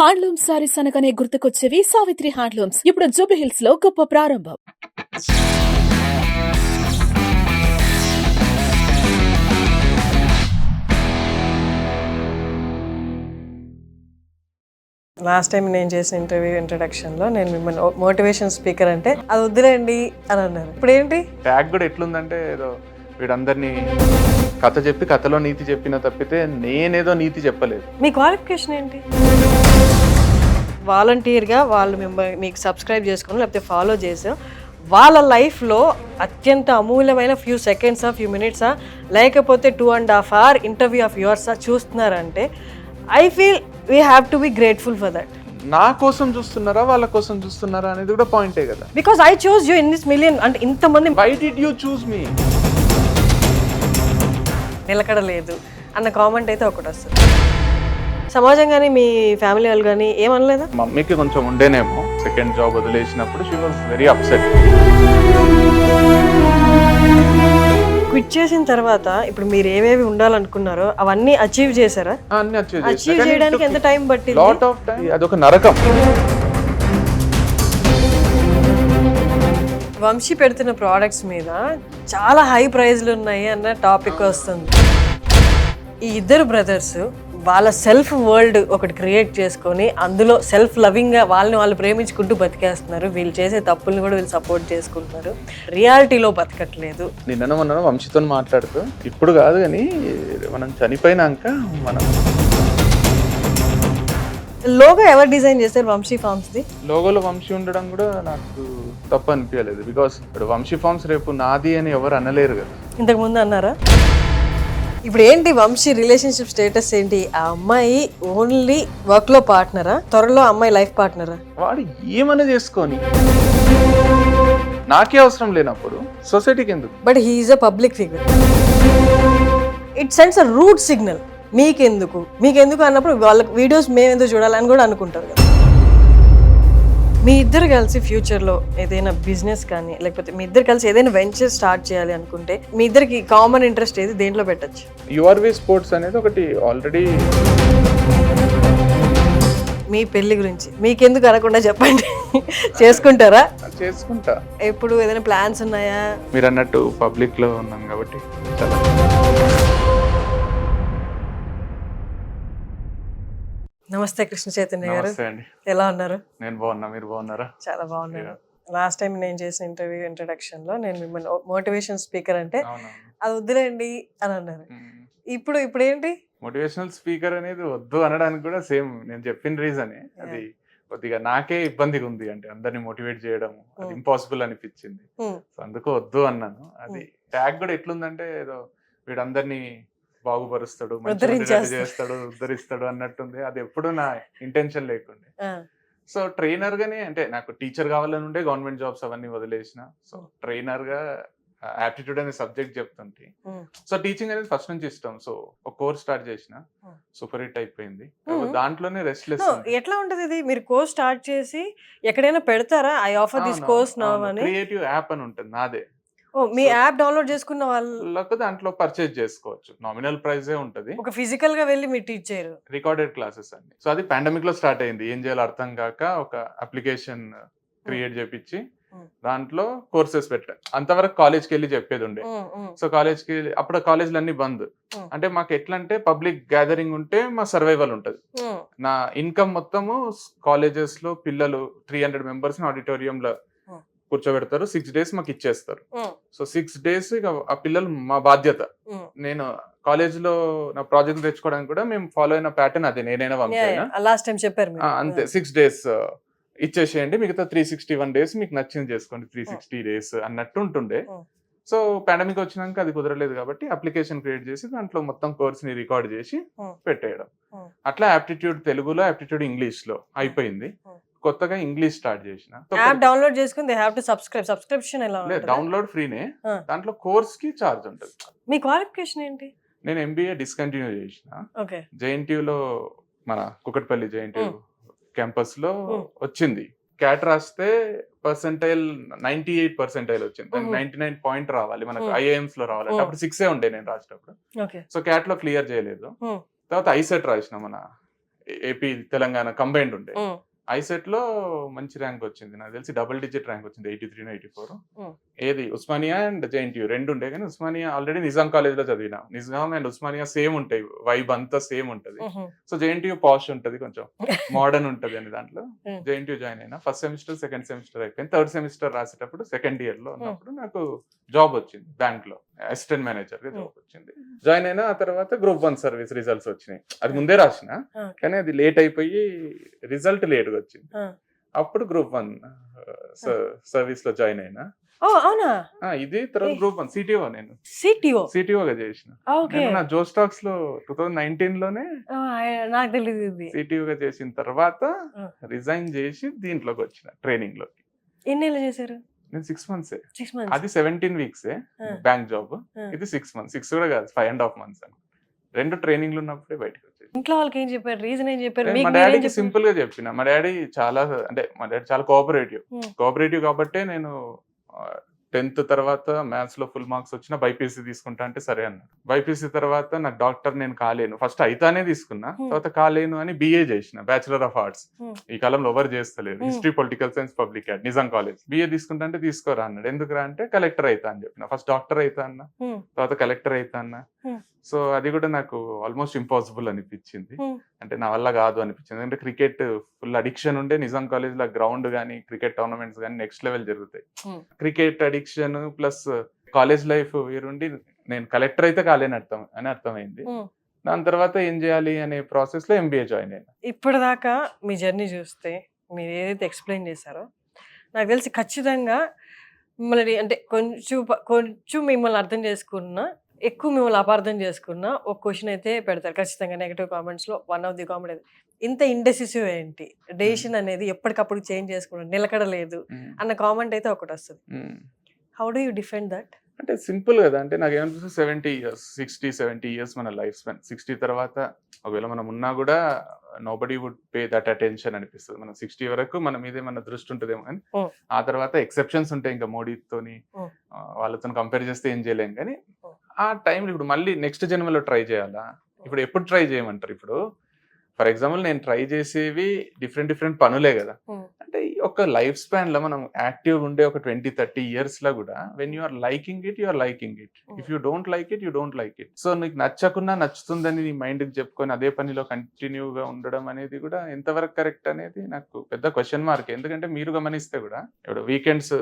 Handloom saris అనగానే గుర్తుకొచ్చేవి Savitri handlooms. ఇప్పుడు జూబ్లీహిల్స్ లో గొప్ప ప్రారంభం. లాస్ట్ టైం నేను చేసిన ఇంట్రడక్షన్లో నేను మిమ్మల్ని మోటివేషన్ స్పీకర్ అంటే అది వద్దులేండి అని అన్నారు. ఇప్పుడు ఏంటి ట్యాగ్ కూడా ఎట్లుందంటే ఏదో వీడందరినీ కథ చెప్పి కథలో నీతి చెప్పిన తప్పితే నేనేదో నీతి చెప్పలేదు. మీ క్వాలిఫికేషన్ ఏంటి? వాలంటీర్గా వాళ్ళు మీకు సబ్స్క్రైబ్ చేసుకుని లేకపోతే ఫాలో చేసాం, వాళ్ళ లైఫ్లో అత్యంత అమూల్యమైన ఫ్యూ సెకండ్సా ఫ్యూ మినిట్సా లేకపోతే 2.5 hour ఇంటర్వ్యూ ఆఫ్ యువర్సా చూస్తున్నారంటే I feel we have to be grateful for that. నా కోసం చూస్తున్నారా వాళ్ళ కోసం చూస్తున్నారా అనేది కూడా పాయింటే కదా. Because I choose you in this million అంటే ఇంతమంది వై డిడ్ యూ చూస్ మీ నిలకడలేదు అన్న కామెంట్ అయితే ఒకటి వస్తుంది. సమాజం కానీ మీ ఫ్యామిలీ వాళ్ళు కానీ ఏమనలేదా? మమ్మీకి కొంచెం ఉండేనేమో, సెకండ్ జాబ్ వదిలేసినప్పుడు she was very upset. Quit చేసిన తర్వాత ఇప్పుడు మీరు ఏవేవి ఉండాలనుకున్నారో అవన్నీ అచీవ్ చేశారా? అన్ని అచీవ్ చేయడానికి ఎంత టైం పట్టింది? Lot of time. అదొక నరకం. వంశీ పెడుతున్న ప్రోడక్ట్స్ మీద చాలా హై ప్రైజ్లు ఉన్నాయి అన్న టాపిక్ వస్తుంది. ఈ ఇద్దరు బ్రదర్స్ వాళ్ళ సెల్ఫ్ వరల్డ్ ఒకటి క్రియేట్ చేసుకొని అందులో సెల్ఫ్ లవింగ్గా వాళ్ళని వాళ్ళు ప్రేమించుకుంటూ బతికేస్తున్నారు. వీళ్ళు చేసే తప్పుల్ని కూడా వీళ్ళు సపోర్ట్ చేసుకుంటున్నారు. రియాలిటీలో బతకట్లేదు. నిన్న మొన్న వంశీతో మాట్లాడుతూ ఇప్పుడు కాదు కానీ మనం చనిపోయినాక మనం లోగో ఎవరు డిజైన్ చేస్తారు వంశీ ఫార్మ్స్ది? లోగోలో వంశీ ఉండడం కూడా నాకు తప్పు అనిపించలేదు. బికాస్ ఇప్పుడు వంశీ ఫార్మ్స్ రేపు నాది అని ఎవరు అనలేరు కదా. ఇంతకు ముందు అన్నారా? ఇప్పుడు ఏంటి వంశీ రిలేషన్షిప్ స్టేటస్ ఏంటి? ఆ అమ్మాయి ఓన్లీ వర్క్ లో పార్ట్నరా, త్వరలో అమ్మాయి లైఫ్ పార్ట్నరా? వాడు ఏమైనా చేసుకొని నాకే అవసరం లేనప్పుడు సొసైటీకి ఎందుకు? But he's a public figure. It sends a route signal. మీకెందుకు అన్నప్పుడు వాళ్ళకి వీడియోస్ మేమెందుకు చూడాలని కూడా అనుకుంటారు కదా. మీ ఇద్దరు కలిసి ఫ్యూచర్లో ఏదైనా బిజినెస్ కానీ లేకపోతే మీ ఇద్దరు కలిసి ఏదైనా వెంచర్ స్టార్ట్ చేయాలి అనుకుంటే మీ ఇద్దరికి కామన్ ఇంట్రెస్ట్ ఏది? దేంట్లో పెట్టచ్చు? యువర్వే స్పోర్ట్స్ అనేది ఒకటి ఆల్రెడీ. మీ పెళ్లి గురించి మీకెందుకు అనకుండా చెప్పండి. చేసుకుంటారా? చేసుకుంటా. ఎప్పుడు ఏదైనా ప్లాన్స్ ఉన్నాయా? మీరు అన్నట్టు పబ్లిక్ లో ఉన్నాం కాబట్టి. నమస్తే కృష్ణ చైతన్య గారు, నమస్తే అండి. ఎలా ఉన్నారు? నేను బాగున్నా, మీరు బాగున్నారా? చాలా బాగున్నాను. లాస్ట్ టైం నేను చేసిన ఇంట్రడక్షన్లో నేను మిమ్మల్ని మోటివేషన్ స్పీకర్ అంటే అది వద్దులేండి అని అన్నారు. ఇప్పుడు ఏంటి మోటివేషనల్ స్పీకర్ అనేది వద్దు అనడానికి కూడా సేమ్ నేను చెప్పిన రీజనే. అది కొద్దిగా నాకే ఇబ్బందిగా ఉంది, అంటే అందరిని మోటివేట్ చేయడం అది ఇంపాసిబుల్ అనిపించింది. సో అందుకు వద్దు అన్నాను. అది ట్యాగ్ కూడా ఎట్లుందంటే ఏదో వీడందరినీ బాగుపరుస్తాడు, మంచిగా చేస్తాడు, ఉద్ధరిస్తాడు అన్నట్టుంది. అది ఎప్పుడు నా ఇంటెన్షన్ లేకుండే. సో ట్రైనర్ గానే, అంటే నాకు టీచర్ కావాలని ఉండే, గవర్నమెంట్ జాబ్స్ అవన్నీ వదిలేసిన. సో ట్రైనర్ గా యాప్టిట్యూడ్ అనే సబ్జెక్ట్ చెప్తుంటే, సో టీచింగ్ అనేది ఫస్ట్ నుంచి ఇష్టం. సో ఒక కోర్స్ స్టార్ట్ చేసిన, సూపర్ హిట్ అయిపోయింది. దాంట్లోనే రెస్ట్లెస్. ఎట్లా ఉంటది ఇది? మీరు కోర్స్ స్టార్ట్ చేసి ఎక్కడైనా పెడతారా? I offer this course now అని. క్రియేటివ్ యాప్ అని ఉంటుంది నాదే. మీ యాప్ డౌన్లోడ్ చేసుకున్న వాళ్ళకు దాంట్లో పర్చేజ్ చేసుకోవచ్చు. నామినల్ ప్రైజే ఉంటది. ఒక ఫిజికల్ గా వెళ్ళి మీరు టీచ్ చేయరు. రికార్డెడ్ క్లాసెస్ అండి. సో అది పాండమిక్ లో స్టార్ట్ అయింది. ఏం చేయాలో అర్థం కాక ఒక అప్లికేషన్ క్రియేట్ చేపించి దాంట్లో కోర్సెస్ పెట్టా. అంతవరకు కాలేజ్కి వెళ్ళి చెప్పేది ఉండే. సో కాలేజ్కి అప్పుడు కాలేజ్లు అన్ని బంద్. అంటే మాకు ఎట్లా అంటే పబ్లిక్ గ్యాదరింగ్ ఉంటే మా సర్వైవల్ ఉంటది. నా ఇన్కమ్ మొత్తము కాలేజెస్ లో పిల్లలు 300 members ఆడిటోరియం లో కూర్చోబెడతారు. 6 days మాకు ఇచ్చేస్తారు. సో 6 days ఇక ఆ పిల్లలు మా బాధ్యత. నేను కాలేజ్ లో నా ప్రాజెక్ట్ తెచ్చుకోవడానికి కూడా మేము ఫాలో అయిన ప్యాటర్న్ అదే. నేనైనా లాస్ట్ టైం చెప్పారు అంతే. 6 days ఇచ్చేసేయండి, మిగతా 361 days మీకు నచ్చింది చేసుకోండి, 360 days అన్నట్టు ఉంటుండే. సో పాండమిక్ వచ్చినాక అది కుదరలేదు కాబట్టి అప్లికేషన్ క్రియేట్ చేసి దాంట్లో మొత్తం కోర్స్ ని రికార్డ్ చేసి పెట్టేయడం. అట్లా యాప్టిట్యూడ్ తెలుగులో, యాప్టిట్యూడ్ ఇంగ్లీష్ లో అయిపోయింది. కొత్తగా ఇంగ్లీష్ స్టార్ట్ చేసిన. యాప్ డౌన్లోడ్ చేసుకుని దే హావ్ టు సబ్స్క్రిప్షన్ ఎలా ఉంటుంది? డౌన్లోడ్ ఫ్రీనే, దాంట్లో కోర్స్ కి చార్జ్ ఉంటుంది. మీ క్వాలిఫికేషన్ ఏంటి? నేను MBA డిస్కంటిన్యూ చేసిన. JNTUలో మన కుకట్పల్లి JNTU క్యాంపస్ లో వచ్చింది. క్యాట్ రాస్తే పర్సెంటైల్ 98% వచ్చింది. 99 point రావాలి మనకు. IIMs లో రావాలి. అప్పుడు 6 ఉండే నేను రాసేటప్పుడు. సో క్యాట్ లో క్లియర్ చేయలేదు. తర్వాత ఐసెట్ రాసిన, మన ఏపీ తెలంగాణ కంబైన్డ్ ఉండే. ఐసెట్ లో మంచి ర్యాంక్ వచ్చింది, నాకు తెలిసి డబుల్ డిజిట్ ర్యాంక్ వచ్చింది, 83 84. ఏది ఉస్మానియా అండ్ జేఎన్టీయూ రెండు ఉండే, కానీ ఉస్మానియా ఆల్రెడీ నిజాం కాలేజ్ లో చదివినా. నిజాం అండ్ ఉస్మానియా సేమ్ ఉంటాయి, వైబ్ అంతా సేమ్ ఉంటది. సో జేఎన్టీయూ పాష్ ఉంటది, కొంచెం మోడర్న్ ఉంటది అని దాంట్లో జేఎన్టీయూ జాయిన్ అయినా. ఫస్ట్ సెమిస్టర్ సెకండ్ సెమిస్టర్ అయిపోయింది. థర్డ్ సెమిస్టర్ రాసేటప్పుడు సెకండ్ ఇయర్ లో ఉన్నప్పుడు నాకు జాబ్ వచ్చింది బ్యాంక్ లో, అసిస్టెంట్ మేనేజర్ గా జాబ్ వచ్చింది. జాయిన్ అయినా ఆ తర్వాత గ్రూప్ 1 సర్వీస్ రిజల్ట్స్ వచ్చినాయి. అది ముందే రాసిన, కానీ అది లేట్ అయిపోయి రిజల్ట్ లేట్ గా వచ్చింది. అప్పుడు గ్రూప్ 1 సర్వీస్ లో జాయిన్ అయినా. అవునా? ఇది తర్వాత గ్రూప్ 1 సిటిఓ, నేను సిటిఓగా చేసిన. నా జో స్టాక్స్ లో 2019 లోనే నాకు తెలియదు. సిటిఓగా చేసిన తర్వాత రిజైన్ చేసి దీంట్లోకి వచ్చిన ట్రైనింగ్ లోకి. ఎన్నేళ్ళు చేశారు? నేను 6 months. అది 17 weeks బ్యాంక్ జాబ్. ఇది 6 months, 6 కూడా కాదు, 5.5 months అని. 2 ట్రైనింగ్లు ఉన్నప్పుడే బయటకు వచ్చేది. ఇంట్లో వాళ్ళకి ఏం చెప్పారు? రీజన్ ఏం చెప్పారు? మా డాడీకి సింపుల్ గా చెప్పిన. మా డాడీ చాలా కోఆపరేటివ్ కాబట్టే నేను 10th తర్వాత మ్యాథ్స్ లో ఫుల్ మార్క్స్ వచ్చిన బైపీసీ తీసుకుంటా అంటే సరే అన్నాడు. బైపీసీ తర్వాత నాకు డాక్టర్ నేను కాలేను, ఫస్ట్ అయితానే తీసుకున్నా, తర్వాత కాలేను అని బిఏ చేసిన, బ్యాచులర్ ఆఫ్ ఆర్ట్స్. ఈ కాలంలో ఎవరు చేస్తలేదు, history political science public ad, Nizam college. BA తీసుకుంటా అంటే తీసుకోరా అన్నాడు. ఎందుకురా అంటే కలెక్టర్ అవుతా అని చెప్పిన. ఫస్ట్ డాక్టర్ అవుతా అన్నా, తర్వాత కలెక్టర్ అవుతా అన్నా. సో అది కూడా నాకు ఆల్మోస్ట్ ఇంపాసిబుల్ అనిపించింది, అంటే నా వల్ల కాదు అనిపించింది. ఎందుకంటే క్రికెట్ ఫుల్ అడిక్షన్ ఉండే, నిజాం కాలేజ్ లో గ్రౌండ్ కానీ క్రికెట్ టోర్నమెంట్స్ కానీ నెక్స్ట్ లెవెల్ జరుగుతాయి. Cricket addiction plus college life వేరుండి నేను కలెక్టర్ అయితే కాలేని అర్థమైంది. దాని తర్వాత ఏం చేయాలి అనే ప్రాసెస్ లో ఎంబీఏ జాయిన్ అయినా. ఇప్పటిదాకా మీ జర్నీ చూస్తే మీరు ఏదైతే ఎక్స్ప్లెయిన్ చేశారో నాకు తెలిసి ఖచ్చితంగా మిమ్మల్ని అంటే కొంచెం మిమ్మల్ని అర్థం చేసుకున్నా, ఎక్కువ మిమ్మల్ని అపార్థం చేసుకున్న ఒక క్వశ్చన్ అయితే పెడతారు ఖచ్చితంగా నెగటివ్ కామెంట్స్ లో. వన్ ఆఫ్ ది కామెంట్ ఇంత ఇండెసిసివ్ ఏంటి, డెసిషన్ అనేది ఎప్పటికప్పుడు చేంజ్ చేసుకున్నాడు, నిలకడలేదు అన్న కామెంట్ అయితే ఒకటి వస్తుంది. How do you defend that? అంటే సింపుల్ కదా, అంటే నాకు ఏమనిపిస్తుంది 70 years 60-70 years మన లైఫ్ స్పాన్. 60 తర్వాత ఒకవేళ మనం ఉన్నా కూడా nobody would pay that attention అనిపిస్తుంది. మనం 60 వరకు మన మీదే మన దృష్టి ఉంటుందేమో, కానీ ఆ తర్వాత ఎక్సెప్షన్స్ ఉంటాయి. ఇంకా మోడీతోని వాళ్ళతో కంపేర్ చేస్తే ఏం చేయలేం. కానీ ఆ టైంలో ఇప్పుడు మళ్ళీ నెక్స్ట్ జన్మలో ట్రై చేయాలా? ఇప్పుడు ఎప్పుడు ట్రై చేయమంటారు? ఇప్పుడు ఫర్ ఎగ్జాంపుల్ నేను ట్రై చేసేవి డిఫరెంట్ పనులే కదా. అంటే ఒక లైఫ్ స్పాన్ లో మనం యాక్టివ్ ఉండే ఒక 20-30 years లో కూడా when you are liking it, you are liking it. If you don't like it, you don't like it. So నీకు నచ్చకున్నా నచ్చుతుందని నీ మైండ్ కి చెప్పుకొని అదే పనిలో కంటిన్యూగా ఉండడం అనేది కూడా ఎంతవరకు కరెక్ట్ అనేది నాకు పెద్ద క్వశ్చన్ మార్క్. ఎందుకంటే మీరు గమనిస్తే కూడా ఇప్పుడు వీకెండ్స్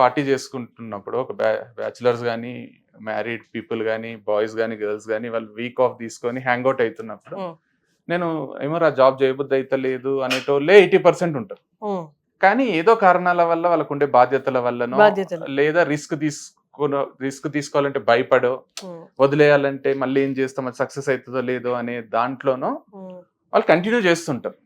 పార్టీ చేసుకుంటున్నప్పుడు ఒక బ్యాచులర్స్ కానీ మ్యారీడ్ పీపుల్ కానీ బాయ్స్ కానీ గర్ల్స్ కానీ వాళ్ళు వీక్ ఆఫ్ తీసుకొని హ్యాంగ్ అవుట్ అవుతున్నప్పుడు నేను ఏమో జాబ్ చేయబుద్ధి అయితే లేదు అనేటోళ్ళే 80% ఉంటారు. కానీ ఏదో కారణాల వల్ల వాళ్ళకు ఉండే బాధ్యతల వల్లనో లేదా రిస్క్ తీసుకోవాలంటే భయపడో, వదిలేయాలంటే మళ్ళీ ఏం చేస్తాం అది సక్సెస్ అవుతుందో లేదో అనే దాంట్లోనో వాళ్ళు కంటిన్యూ చేస్తుంటారు.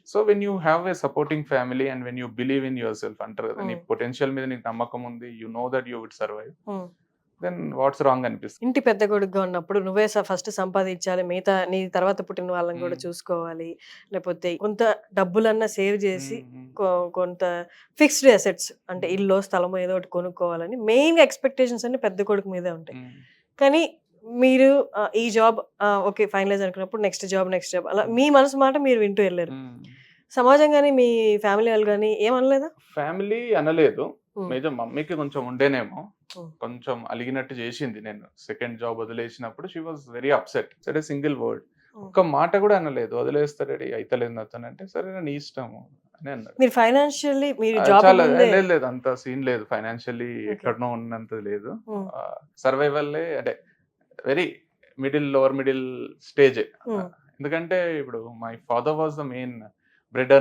So when you have a supporting family and when you believe in your self అంటారు కదా, నీ పొటెన్షియల్ మీద నీకు నమ్మకం ఉంది, you know that you would survive, then what's wrong అనిపిస్తుంది. ఇంటి పెద్ద కొడుకుగా ఉన్నప్పుడు నువ్వే ఫస్ట్ సంపాదించాలి, మిగతా నీ తర్వాత పుట్టిన వాళ్ళని కూడా చూసుకోవాలి, లేకపోతే కొంత డబ్బులన్నా సేవ్ చేసి కొంత ఫిక్స్డ్ అసెట్స్ అంటే ఇల్లు స్థలమో ఏదో ఒకటి కొనుక్కోవాలని మెయిన్ ఎక్స్పెక్టేషన్స్ అన్ని పెద్ద కొడుకు మీదే ఉంటాయి. కానీ మీరు ఈ జాబ్ ఓకే ఫైనలైజ్ అనుకున్నప్పుడు నెక్స్ట్ జాబ్ అలా మీ మనసు మాట మీరు వింటూ వెళ్ళారు. సమాజం కానీ మీ ఫ్యామిలీ వాళ్ళు కానీ ఏమనలేదా? ఫ్యామిలీ అనలేదు, మేజర్ మమ్మీకి కొంచెం ఉండేనేమో, కొంచెం అలిగినట్టు చేసింది. నేను సెకండ్ జాబ్ వదిలేసినప్పుడు షీ వాజ్ వెరీ అప్సెట్. సరే సింగిల్ వర్డ్, ఒక్క మాట కూడా అనలేదు, వదిలేస్తాడు అయితలేదు అతను అంటే సరే నీ ఇష్టము అని అన్నాడు. మీరు ఫైనాన్షియల్లీ లేదు అంత సీన్ లేదు, ఫైనాన్షియల్లీ ఎక్కడనో ఉన్నంత లేదు. సర్వైవల్ అంటే వెరీ లోవర్ మిడిల్ స్టేజ్. ఎందుకంటే ఇప్పుడు my father was the main bread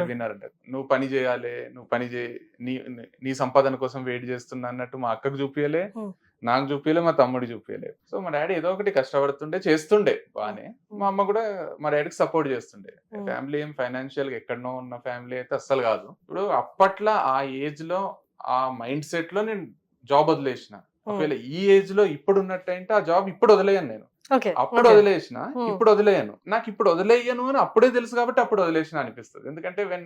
winner అంటే నువ్వు పని చేయాలి, నువ్వు పని చేయి, నీ సంపాదన కోసం వెయిట్ చేస్తున్నా అన్నట్టు మా అక్కకు చూపించలే, నాకు చూపించలే, మా తమ్ముడికి చూపించలే. సో మా డాడీ ఏదో ఒకటి కష్టపడుతుండే చేస్తుండే బానే, మా అమ్మ కూడా మా డాడీకి సపోర్ట్ చేస్తుండే. ఫ్యామిలీ ఏం ఫైనాన్షియల్ గా ఎక్కడనో ఉన్న ఫ్యామిలీ అయితే అస్సలు కాదు. ఇప్పుడు అప్పట్లో ఆ ఏజ్ లో ఆ మైండ్ సెట్ లో నేను జాబ్ వదిలేసిన. ఒకవేళ ఈ ఏజ్ లో ఇప్పుడు ఉన్నట్టయితే ఆ జాబ్ ఇప్పుడు వదిలేయను నేను. అప్పుడు వదిలేసిన, ఇప్పుడు వదిలేయను. నాకు ఇప్పుడు వదిలేయను అని అప్పుడే తెలుసు కాబట్టి అప్పుడు వదిలేసిన అనిపిస్తుంది. ఎందుకంటే వెన్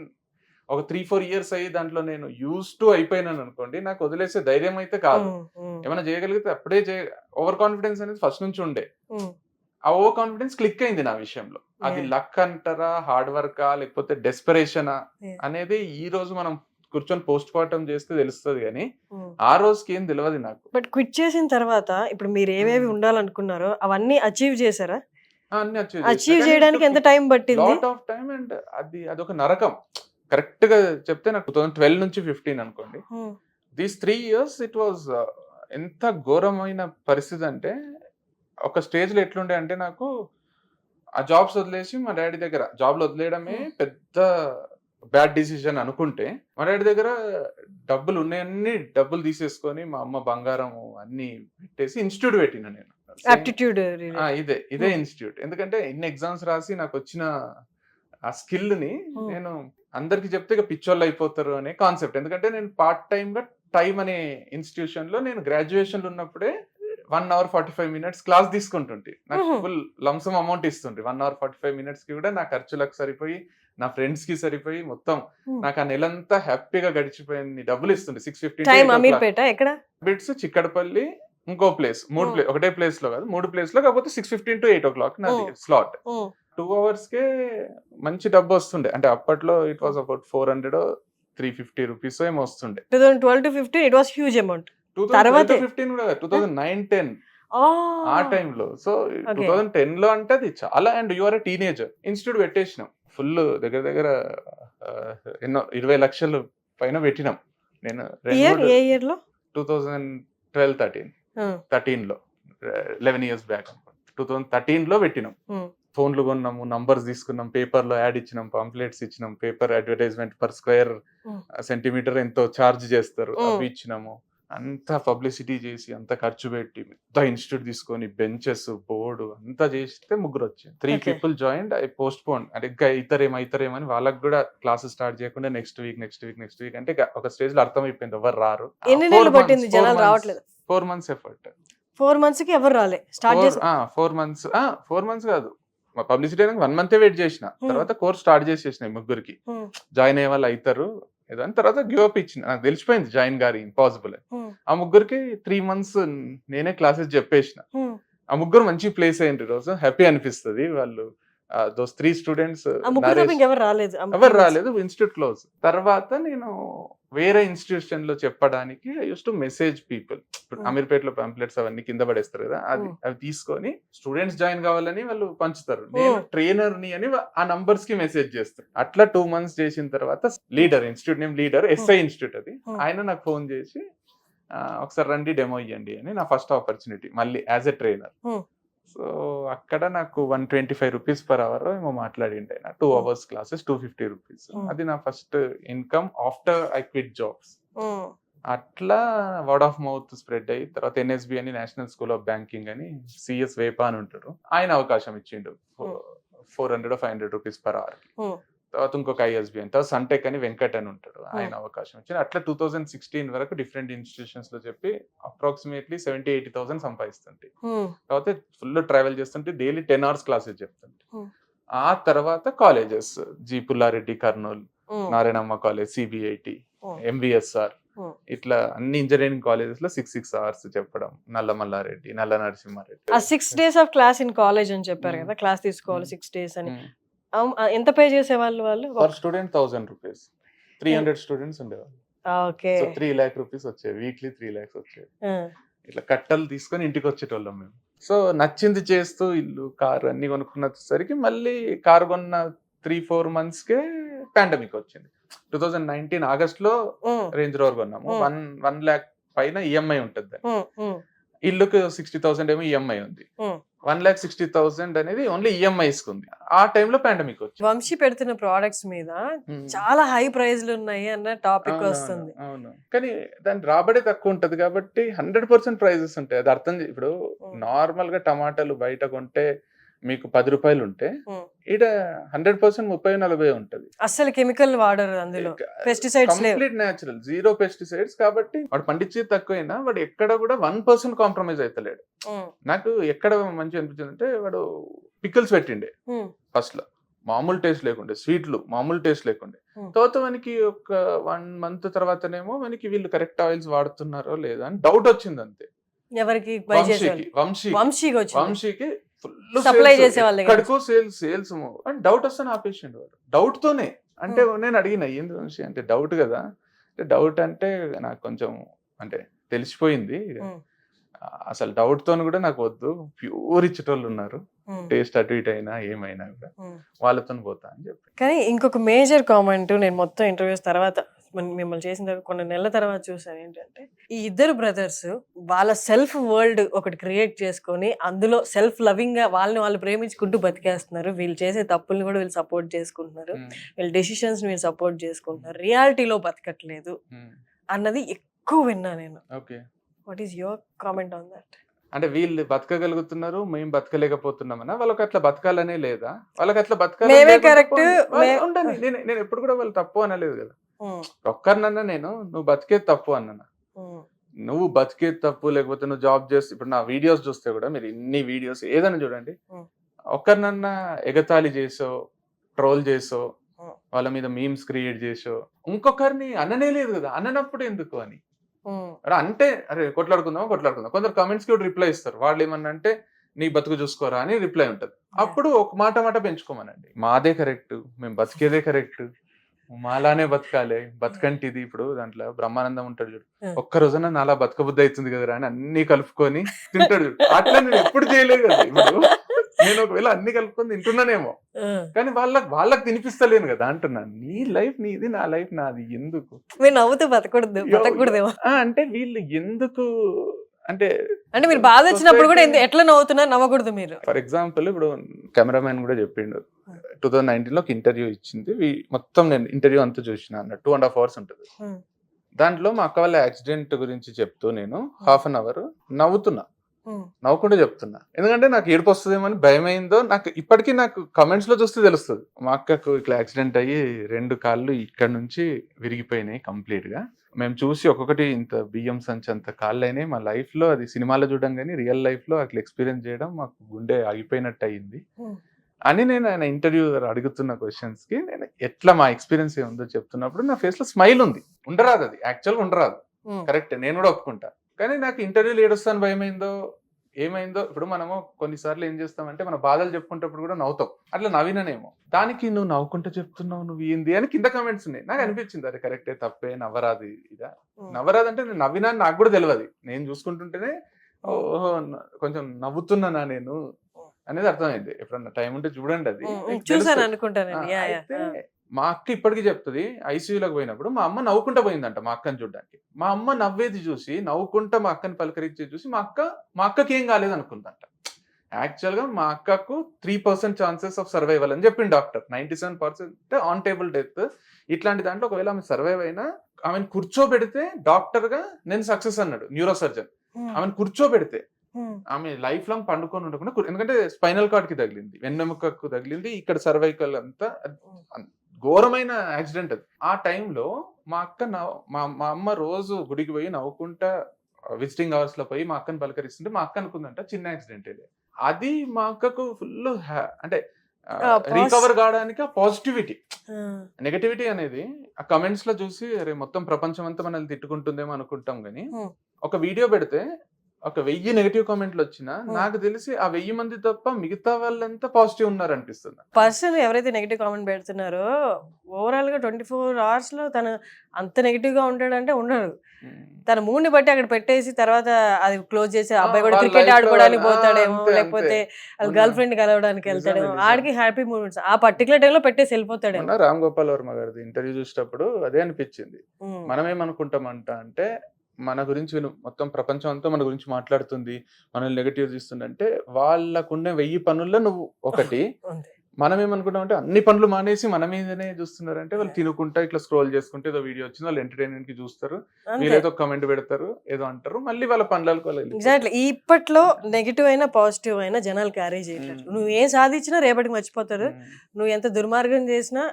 ఒక 3-4 years అయ్యి దాంట్లో నేను యూజ్ టు అయిపోయినాను అనుకోండి, నాకు వదిలేసే ధైర్యం అయితే కాదు. ఏమైనా చేయగలిగితే అప్పుడే ఓవర్ కాన్ఫిడెన్స్ అనేది ఫస్ట్ నుంచి ఉండే. ఆ ఓవర్ కాన్ఫిడెన్స్ క్లిక్ అయింది నా విషయంలో. అది లక్ అంటారా, హార్డ్ వర్కా, లేకపోతే డెస్పరేషనా అనేది ఈ రోజు మనం కూర్చొని పోస్ట్ మార్టం చేస్తే తెలుస్తుంది కానీ ఆ రోజుకి ఏం తెలియదు నాకు. బట్ క్విట్ చేసిన తర్వాత ఇప్పుడు మీరు ఏవేవి ఉండాలనుకున్నారో అవన్నీ అచీవ్ చేశారా? అన్ని అచీవ్ చేయడానికి ఎంత టైం పట్టింది? Lot of time. అండ్ అదొక నరకం. కరెక్ట్ గా చెప్తే నాకు 2012 నుంచి 15 అనుకోండి, దీస్ 3 years ఇట్ వాజ్ ఎంత ఘోరమైన పరిస్థితి అంటే, ఒక స్టేజ్ లో ఎట్లుండే అంటే నాకు ఆ జాబ్స్ వదిలేసి మా డాడీ దగ్గర జాబ్లు వదిలేయడమే పెద్ద బ్యాడ్ డిసిజన్ అనుకుంటే, మా డాడీ దగ్గర డబ్బులు ఉన్నాయన్ని డబ్బులు తీసేసుకొని మా అమ్మ బంగారం అన్ని పెట్టేసి ఇన్స్టిట్యూట్ పెట్టిన నేను. ఆప్టిట్యూడ్ ఇదే ఇన్స్టిట్యూట్. ఎందుకంటే ఇన్ని ఎగ్జామ్స్ రాసి నాకు వచ్చిన ఆ స్కిల్ ని నేను అందరికి చెప్తే ఇక పిచ్చోళ్ళు అయిపోతారు అనే కాన్సెప్ట్. ఎందుకంటే నేను పార్ట్ టైమ్ గా టైమ్ అనే ఇన్స్టిట్యూషన్ లో నేను గ్రాడ్యుయేషన్ ఉన్నప్పుడే 1 hour 45 minutes క్లాస్ తీసుకుంటుంటే నాకు ఫుల్ లంసమ్ అమౌంట్ ఇస్తుంటే 1 hour 45 minutes కి కూడా నా ఖర్చులకు సరిపోయి, నా ఫ్రెండ్స్ కి సరిపోయి, మొత్తం నాకు ఆ నెలంతా హ్యాపీగా గడిచిపోయింది. డబ్బులు ఇస్తుండే 650 బిట్స్, చిక్కడపల్లి, ఇంకో ప్లేస్, 3 ప్లేస్, ఒకటే ప్లేస్ లో కాదు 3 ప్లేస్ లో, కాకపోతే 6:15 to 8 o'clock నాది స్లాట్. 2 hours కే మంచి డబ్బు వస్తుండే. అంటే అప్పట్లో it was about 400 or 350 rupees ఏమో వస్తుండే. 2012 to 15 it was huge amount. 2015 కూడా 2009-10 ఆ టైంలో. సో 2010 లో అంటే అది చాలా. And you are a teenager. Institute పెట్టేసినాం ఫుల్, దగ్గర దగ్గర ఎన్నో 20 లక్షలు పైన పెట్టినాం. నేను 2012-13 లో 11 years బ్యాక్ 2013 లో పెట్టినాం. ఫోన్లు కొన్నాము, నంబర్స్ తీసుకున్నాం, పేపర్ లో యాడ్ ఇచ్చినాం, పాంప్లెట్స్ ఇచ్చినాం, paper advertisement per square centimetre ఎంతో ఛార్జ్ చేస్తారు అవి ఇచ్చినాము. అంతా పబ్లిసిటీ చేసి అంత ఖర్చు పెట్టి పెద్ద ఇన్స్టిట్యూట్ తీసుకొని బెంచెస్, బోర్డు అంతా చేస్తే 3 వచ్చాయి. 3 people join. I post phone. అంటే ఇంకా ఇతరేమని వాళ్ళకి కూడా క్లాసెస్ స్టార్ట్ చేయకుండా నెక్స్ట్ వీక్ అంటే ఒక స్టేజ్ లో అర్థమైపోయింది ఎవరు రారు. 4 months ఎఫర్ట్. 4 months కి ఎవరు రాలే. స్టార్ట్ చేసి 4 months కాదు, పబ్లిసిటీ 1 month వెయిట్ చేసిన. తర్వాత కోర్స్ స్టార్ట్ చేసేసిన 3 జాయిన్ అయ్యే వాళ్ళు అవుతారు ఏదని. తర్వాత గివ్ అప్ ఇచ్చిన. నాకు తెలిసిపోయింది జాయిన్ గారి ఇంపాసిబుల్. ఆ 3 3 months నేనే క్లాసెస్ చెప్పేసిన. ఆ 3 మంచి ప్లేస్ అయ్యింది. రోజు హ్యాపీ అనిపిస్తుంది. వాళ్ళు దోస్ 3 students ఎవరు రాలేదు. Institute close. తర్వాత నేను వేరే ఇన్స్టిట్యూషన్ లో చెప్పడానికి I use to message people. అమీర్పేటలో పాంప్లెట్స్ అవన్నీ కింద పడేస్తారు కదా, అవి తీసుకొని స్టూడెంట్స్ జాయిన్ కావాలని వాళ్ళు పంచుతారు. నేను ట్రైనర్ ని అని ఆ నంబర్స్ కి మెసేజ్ చేస్తాను. అట్లా 2 months చేసిన తర్వాత leader, institute name leader, SI institute అది, ఆయన నాకు ఫోన్ చేసి ఒకసారి రండి డెమో ఇవ్వండి అని. నా ఫస్ట్ ఆపర్చునిటీ మళ్ళీ యాజ్ ఎ ట్రైనర్. సో అక్కడ నాకు 125 rupees per hour ఏమో మాట్లాడిండే. 2 hours క్లాసెస్ 250 rupees. అది నా first income after I quit jobs. అట్లా వర్డ్ ఆఫ్ మౌత్ స్ప్రెడ్ అయ్యి తర్వాత NSB అని, నేషనల్ స్కూల్ ఆఫ్ బ్యాంకింగ్ అని, CS వేపా అని ఉంటాడు, ఆయన అవకాశం ఇచ్చిండు 400 or 500 rupees per hour. తర్వాత ఇంకొక ISB అని, తర్వాత సంటెక్ అని వెంకట్ అని ఉంటాడు, ఆయన అవకాశం ఇచ్చింది. అట్లా 2016 వరకు డిఫరెంట్ ఇన్స్టిట్యూషన్స్ లో చెప్పి అప్రాక్సిమేట్లీ 70,000-80,000 సంపాదిస్తుంటే, తర్వాత ఫుల్ ట్రావెల్ చేస్తుంటే డైలీ 10 hours క్లాసెస్ చెప్తుంటే. ఆ తర్వాత colleges, G Pulla Reddy Kurnool, Narayanamma college, CBIT, MVSR, ఇట్లా అన్ని ఇంజనీరింగ్ కాలేజెస్ లో 6 hours చెప్పడం. Nallamallareddy, Nalla Narasimhareddy. 6 days of class in college అని చెప్పారు కదా, క్లాస్ తీసుకోవాలి 6 days అని. ఎంత పే చేసేవాళ్ళు వాళ్ళు? Per student 1,000 rupees. 300 students ఉండేవాళ్ళు. ఓకే. సో 3 lakh rupees వచ్చేవి. వీక్లీ 3 lakhs వచ్చేవి. ఇట్లా కట్టలు తీసుకొని ఇంటికి వచ్చేటోళ్ళం మేము. సో నచ్చింది చేస్తూ ఇల్లు, కారు అన్ని కొనుక్కున్నసరికి మళ్ళీ కారు కొన్న 3-4 months కే పాండమిక్ వచ్చింది. 2019 August లో రేంజ్ రోవర్ కొన్నాము. 1 lakh పైన EMI ఉంటుంది. ఇల్లుకి 60,000 ఏమో EMI ఉంది. 1,60,000 అనేది ఓన్లీ EMIs ఉంది. ఆ టైంలో పాండమిక్ వచ్చింది. వంశీ పెడుతున్న ప్రొడక్ట్స్ మీద చాలా హై ప్రైజ్లు ఉన్నాయి అన్న టాపిక్ వస్తుంది. అవును, కానీ దాని రాబడి తక్కువ ఉంటది కాబట్టి 100% ప్రైజెస్ ఉంటాయి. అది అర్థం. ఇప్పుడు నార్మల్ గా టమాటాలు బయట కొంటే మీకు 10 రూపాయలు ఉంటే ఈడ 100% 30-40 ఉంటది. అసలు కెమికల్ వాడరు, అందులో పెస్టిసైడ్స్ లేవు, కంప్లీట్ నేచురల్, 0 పెస్టిసైడ్స్. కాబట్టి వాడు పండించేది తక్కువైనా వాడు ఎక్కడ కూడా 1% కాంప్రమైజ్ అవుతలేడు. నాకు ఎక్కడ మంచి అనిపించింది అంటే, వాడు పికిల్స్ పెట్టిండే ఫస్ట్ లో, మామూలు టేస్ట్ లేకుండే, స్వీట్లు మామూలు టేస్ట్ లేకుండే. తర్వాత మనకి ఒక 1 month తర్వాతనేమో మనకి వీళ్ళు కరెక్ట్ ఆయిల్స్ వాడుతున్నారో లేదా అని డౌట్ వచ్చింది అంతే. ఎవరికి? వంశీకి ఫుల్ Supply చేసే వాళ్ళ దగ్గర ఎక్కడికో సేల్స్ అండ్ డౌట్ వస్తాను ఆపేసిండు వాడు డౌట్ తోనే. అంటే నేను అడిగిన ఏంది మనిషి అంటే డౌట్ కదా, అంటే డౌట్ అంటే నాకు కొంచెం అంటే తెలిసిపోయింది అసలు డౌట్ తోని కూడా నాకు వద్దు, ప్యూర్ ఇచ్చేటోళ్ళు ఉన్నారు, టేస్ట్ అటు ఇటు అయినా ఏమైనా కూడా వాళ్ళతో పోతా అని చెప్పి. కానీ ఇంకొక మేజర్ కామెంట్ నేను మొత్తం ఇంటర్వ్యూస్ తర్వాత మిమ్మల్ని చేసిన తర్వాత కొన్ని నెలల తర్వాత చూసాను ఏంటంటే, ఈ ఇద్దరు బ్రదర్స్ వాళ్ళ సెల్ఫ్ వరల్డ్ ఒకటి క్రియేట్ చేసుకొని అందులో సెల్ఫ్ లవింగ్ గా వాళ్ళని వాళ్ళు ప్రేమించుకుంటూ బతికేస్తున్నారు. వీళ్ళు చేసే తప్పుల్ని కూడా వీళ్ళు సపోర్ట్ చేసుకుంటున్నారు, వీళ్ళ డెసిషన్స్ వీళ్ళు సపోర్ట్ చేసుకుంటున్నారు, రియాలిటీలో బతకట్లేదు అన్నది ఎక్కువ విన్నా నేను. Okay, what is your comment on that? అంటే వీళ్ళు బతకగలుగుతున్నారు, మేము బతకలేకపోతున్నామన్నా? వాళ్ళకి అట్లా బతకాలనే లేదా? వాళ్ళకి అట్లా మేమే correct, ఉండండి. నేను ఎప్పుడు కూడా వాళ్ళు తప్పు అనలేదు కదా. ఒక్కరినన్నా నేను నువ్వు బతికేది తప్పు అన్నా, నువ్వు బతికేది తప్పు, లేకపోతే నువ్వు జాబ్ చేస్తే, ఇప్పుడు నా వీడియోస్ చూస్తే కూడా మీరు ఇన్ని వీడియోస్ ఏదైనా చూడండి, ఒక్కరినన్నా ఎగతాళి చేసో, ట్రోల్ చేసో, వాళ్ళ మీద మీమ్స్ క్రియేట్ చేసో, ఇంకొకరిని అననే లేదు కదా. అననప్పుడు ఎందుకు అని అంటే, అరే కొట్లాడుకుందాం. కొందరు కమెంట్స్ కి రిప్లై ఇస్తారు, వాళ్ళు ఏమన్నా అంటే నీ బతుకు చూసుకోరా అని రిప్లై ఉంటది. అప్పుడు ఒక మాట పెంచుకోమనండి, మాదే కరెక్ట్, మేము బతికేదే కరెక్ట్, మాలానే బతకాలి, బతకంటిది. ఇప్పుడు దాంట్లో బ్రహ్మానందం ఉంటాడు చూడు, ఒక్క రోజున నాలా బతకబుద్ధి అవుతుంది కదరా అని అన్ని కలుపుకొని తింటాడు చూడు. అట్లా నేను ఎప్పుడు చేయలేదు కదా. ఇప్పుడు నేను ఒకవేళ అన్ని కలుపుకొని తింటున్నానేమో, కానీ వాళ్ళకి తినిపిస్తలేను కదా అంటున్నాను. నీ లైఫ్ నీది, నా లైఫ్ నాది, ఎందుకు మీరు నవ్వుతూ బతకూడదేమో అంటే వీళ్ళు ఎందుకు అంటే మీరు బాధ వచ్చినప్పుడు కూడా ఎట్లా నవ్వుతున్నారు, నవ్వకూడదు మీరు. ఫర్ ఎగ్జాంపుల్ ఇప్పుడు కెమెరామెన్ కూడా చెప్పిండు, 2019 లో ఇంటర్వ్యూ ఇచ్చింది, మొత్తం నేను ఇంటర్వ్యూ అంతా చూసిన అన్న 2.5 hours ఉంటుంది. దాంట్లో మా అక్క వాళ్ళ యాక్సిడెంట్ గురించి చెప్తూ నేను 1/2 hour నవ్వుకుంటూ చెప్తున్నా. ఎందుకంటే నాకు ఏడుపు వస్తుందేమో అని భయం అయిందో నాకు ఇప్పటికీ నాకు కమెంట్స్ లో చూస్తే తెలుస్తుంది. మా అక్కకు ఇట్లా యాక్సిడెంట్ అయ్యి 2 కాళ్ళు ఇక్కడ నుంచి విరిగిపోయినాయి కంప్లీట్ గా. మేము చూసి ఒక్కొక్కటి ఇంత బియ్యం సంచి అంత కాళ్ళు అయినాయి. మా లైఫ్ లో అది సినిమాలో చూడడం కానీ రియల్ లైఫ్ లో అట్లా ఎక్స్పీరియన్స్ చేయడం మాకు గుండె ఆగిపోయినట్టు అయ్యింది అని నేను ఆయన ఇంటర్వ్యూ అడుగుతున్న క్వశ్చన్స్ కి నేను ఎట్లా మా ఎక్స్పీరియన్స్ ఏముందో చెప్తున్నప్పుడు నా ఫేస్ లో స్మైల్ ఉంది. ఉండరాదు, అది యాక్చువల్గా ఉండరాదు, కరెక్ట్, నేను కూడా ఒప్పుకుంటా. కానీ నాకు ఇంటర్వ్యూలు ఏడుస్తాను భయమైందో ఏమైందో. ఇప్పుడు మనము కొన్నిసార్లు ఏం చేస్తామంటే మన బాధలు చెప్పుకుంటప్పుడు కూడా నవ్వుతాం, అట్లా నవ్విననేమో. దానికి నువ్వు నవ్వుకుంటూ చెప్తున్నావు, నువ్వు ఏంది అని కింద కమెంట్స్ ఉన్నాయి. నాకు అనిపించింది అరే కరెక్టే, తప్పే, నవ్వరాదు. ఇదా నవ్వరాదు అంటే నేను నవ్వినా నాకు కూడా తెలియదు, నేను చూసుకుంటుంటేనే ఓహో కొంచెం నవ్వుతున్నానా నేను అనేది అర్థమైంది. ఎప్పుడన్నా టైం ఉంటే చూడండి, అది చూసాను అనుకుంటాను. మా అక్క ఇప్పటికీ చెప్తుంది, ఐసీయూలోకి పోయినప్పుడు మా అమ్మ నవ్వుకుంటా పోయిందంట మా అక్కని చూడడానికి. మా అమ్మ నవ్వేది చూసి, నవ్వుకుంటా మా అక్కని పలకరించేది చూసి మా అక్కకి ఏం కాలేదు అనుకుందంట. యాక్చువల్ గా మా అక్కకు 3% ఛాన్సెస్ ఆఫ్ సర్వైవల్ అని చెప్పింది డాక్టర్. 97% on table death. ఇట్లాంటి దాంట్లో ఒకవేళ ఆమె సర్వైవ్ అయినా ఆమెను కూర్చోబెడితే డాక్టర్ గా నేను సక్సెస్ అన్నాడు న్యూరో సర్జన్. ఆమెను కూర్చోబెడితే ఆమె లైఫ్ లాంగ్ పండుకొని ఉండకుండా, ఎందుకంటే స్పైనల్ కార్డ్ కి తగిలింది, వెన్నెముకకు తగిలింది, ఇక్కడ సర్వైకల్ అంతా ఘోరమైన యాక్సిడెంట్ అది. ఆ టైంలో మా అక్క మా అమ్మ రోజు గుడికి పోయి నవ్వుకుంటా విజిటింగ్ అవర్స్ లో పోయి మా అక్కని పలకరిస్తుంటే మా అక్క అనుకుందంట చిన్న యాక్సిడెంట్. అది మా అక్కకు ఫుల్ అంటే రికవర్ కావడానికి పాజిటివిటీ, నెగటివిటీ అనేది ఆ కమెంట్స్ లో చూసి అరే మొత్తం ప్రపంచం అంతా మనల్ని తిట్టుకుంటుందేమో అనుకుంటాం. కానీ ఒక వీడియో పెడితే ఒక 1000 నెగటివ్ కామెంట్లు వచ్చినా నాకు తెలిసి ఆ 1000 మంది తప్ప మిగతా వాళ్ళంతా పాజిటివ్ ఉన్నారు అనిపిస్తుంది. పర్సన్ ఎవరైతే నెగటివ్ కామెంట్ పెడుతున్నారో ఓవరాల్ గా 24 hours లో తను అంత నెగటివ్ గా ఉంటాడంటే ఉండడు. తన మూడ్ని బట్టి అక్కడ పెట్టేసి తర్వాత అది క్లోజ్ చేసి అబ్బాయి కూడా క్రికెట్ ఆడుకోవడానికి పోతాడేమో, లేకపోతే గర్ల్ ఫ్రెండ్ కలవడానికి వెళ్తాడేమో, ఆడికి హ్యాపీ మూమెంట్స్ ఆ పర్టికులర్ టైంలో పెట్టేసి వెళ్ళిపోతాడేమో. రామ్ గోపాల్ వర్మ గారిది ఇంటర్వ్యూ చూసేటప్పుడు అదే అనిపించింది. మనం ఏమనుకుంటామంట అంటే మన గురించి మొత్తం ప్రపంచం అంతా మన గురించి మాట్లాడుతుంది, మనల్ని నెగటివ్ తీస్తుందంటే వాళ్ళకున్న 1000 పనుల్లో నువ్వు ఒకటి. మనం ఏమనుకుంటాం అంటే అన్ని పనులు మానేసి మన మీదనే చూస్తున్నారంటే వాళ్ళు తినుకుంటా ఇట్లా స్క్రోల్ చేసుకుంటే ఏదో వీడియో వచ్చింది, వాళ్ళు ఎంటర్టైన్మెంట్ కి చూస్తారు, మీరు ఏదో కమెంట్ పెడతారు, ఏదో అంటారు, మళ్ళీ వాళ్ళ పనులకు ఎగ్జాక్ట్లీ. ఇప్పట్లో నెగిటివ్ అయినా పాజిటివ్ అయినా జనాలు క్యారీ చేయట్లేదు. నువ్వు ఏం సాధించినా రేపటికి మర్చిపోతారు, నువ్వు ఎంత దుర్మార్గం చేసినా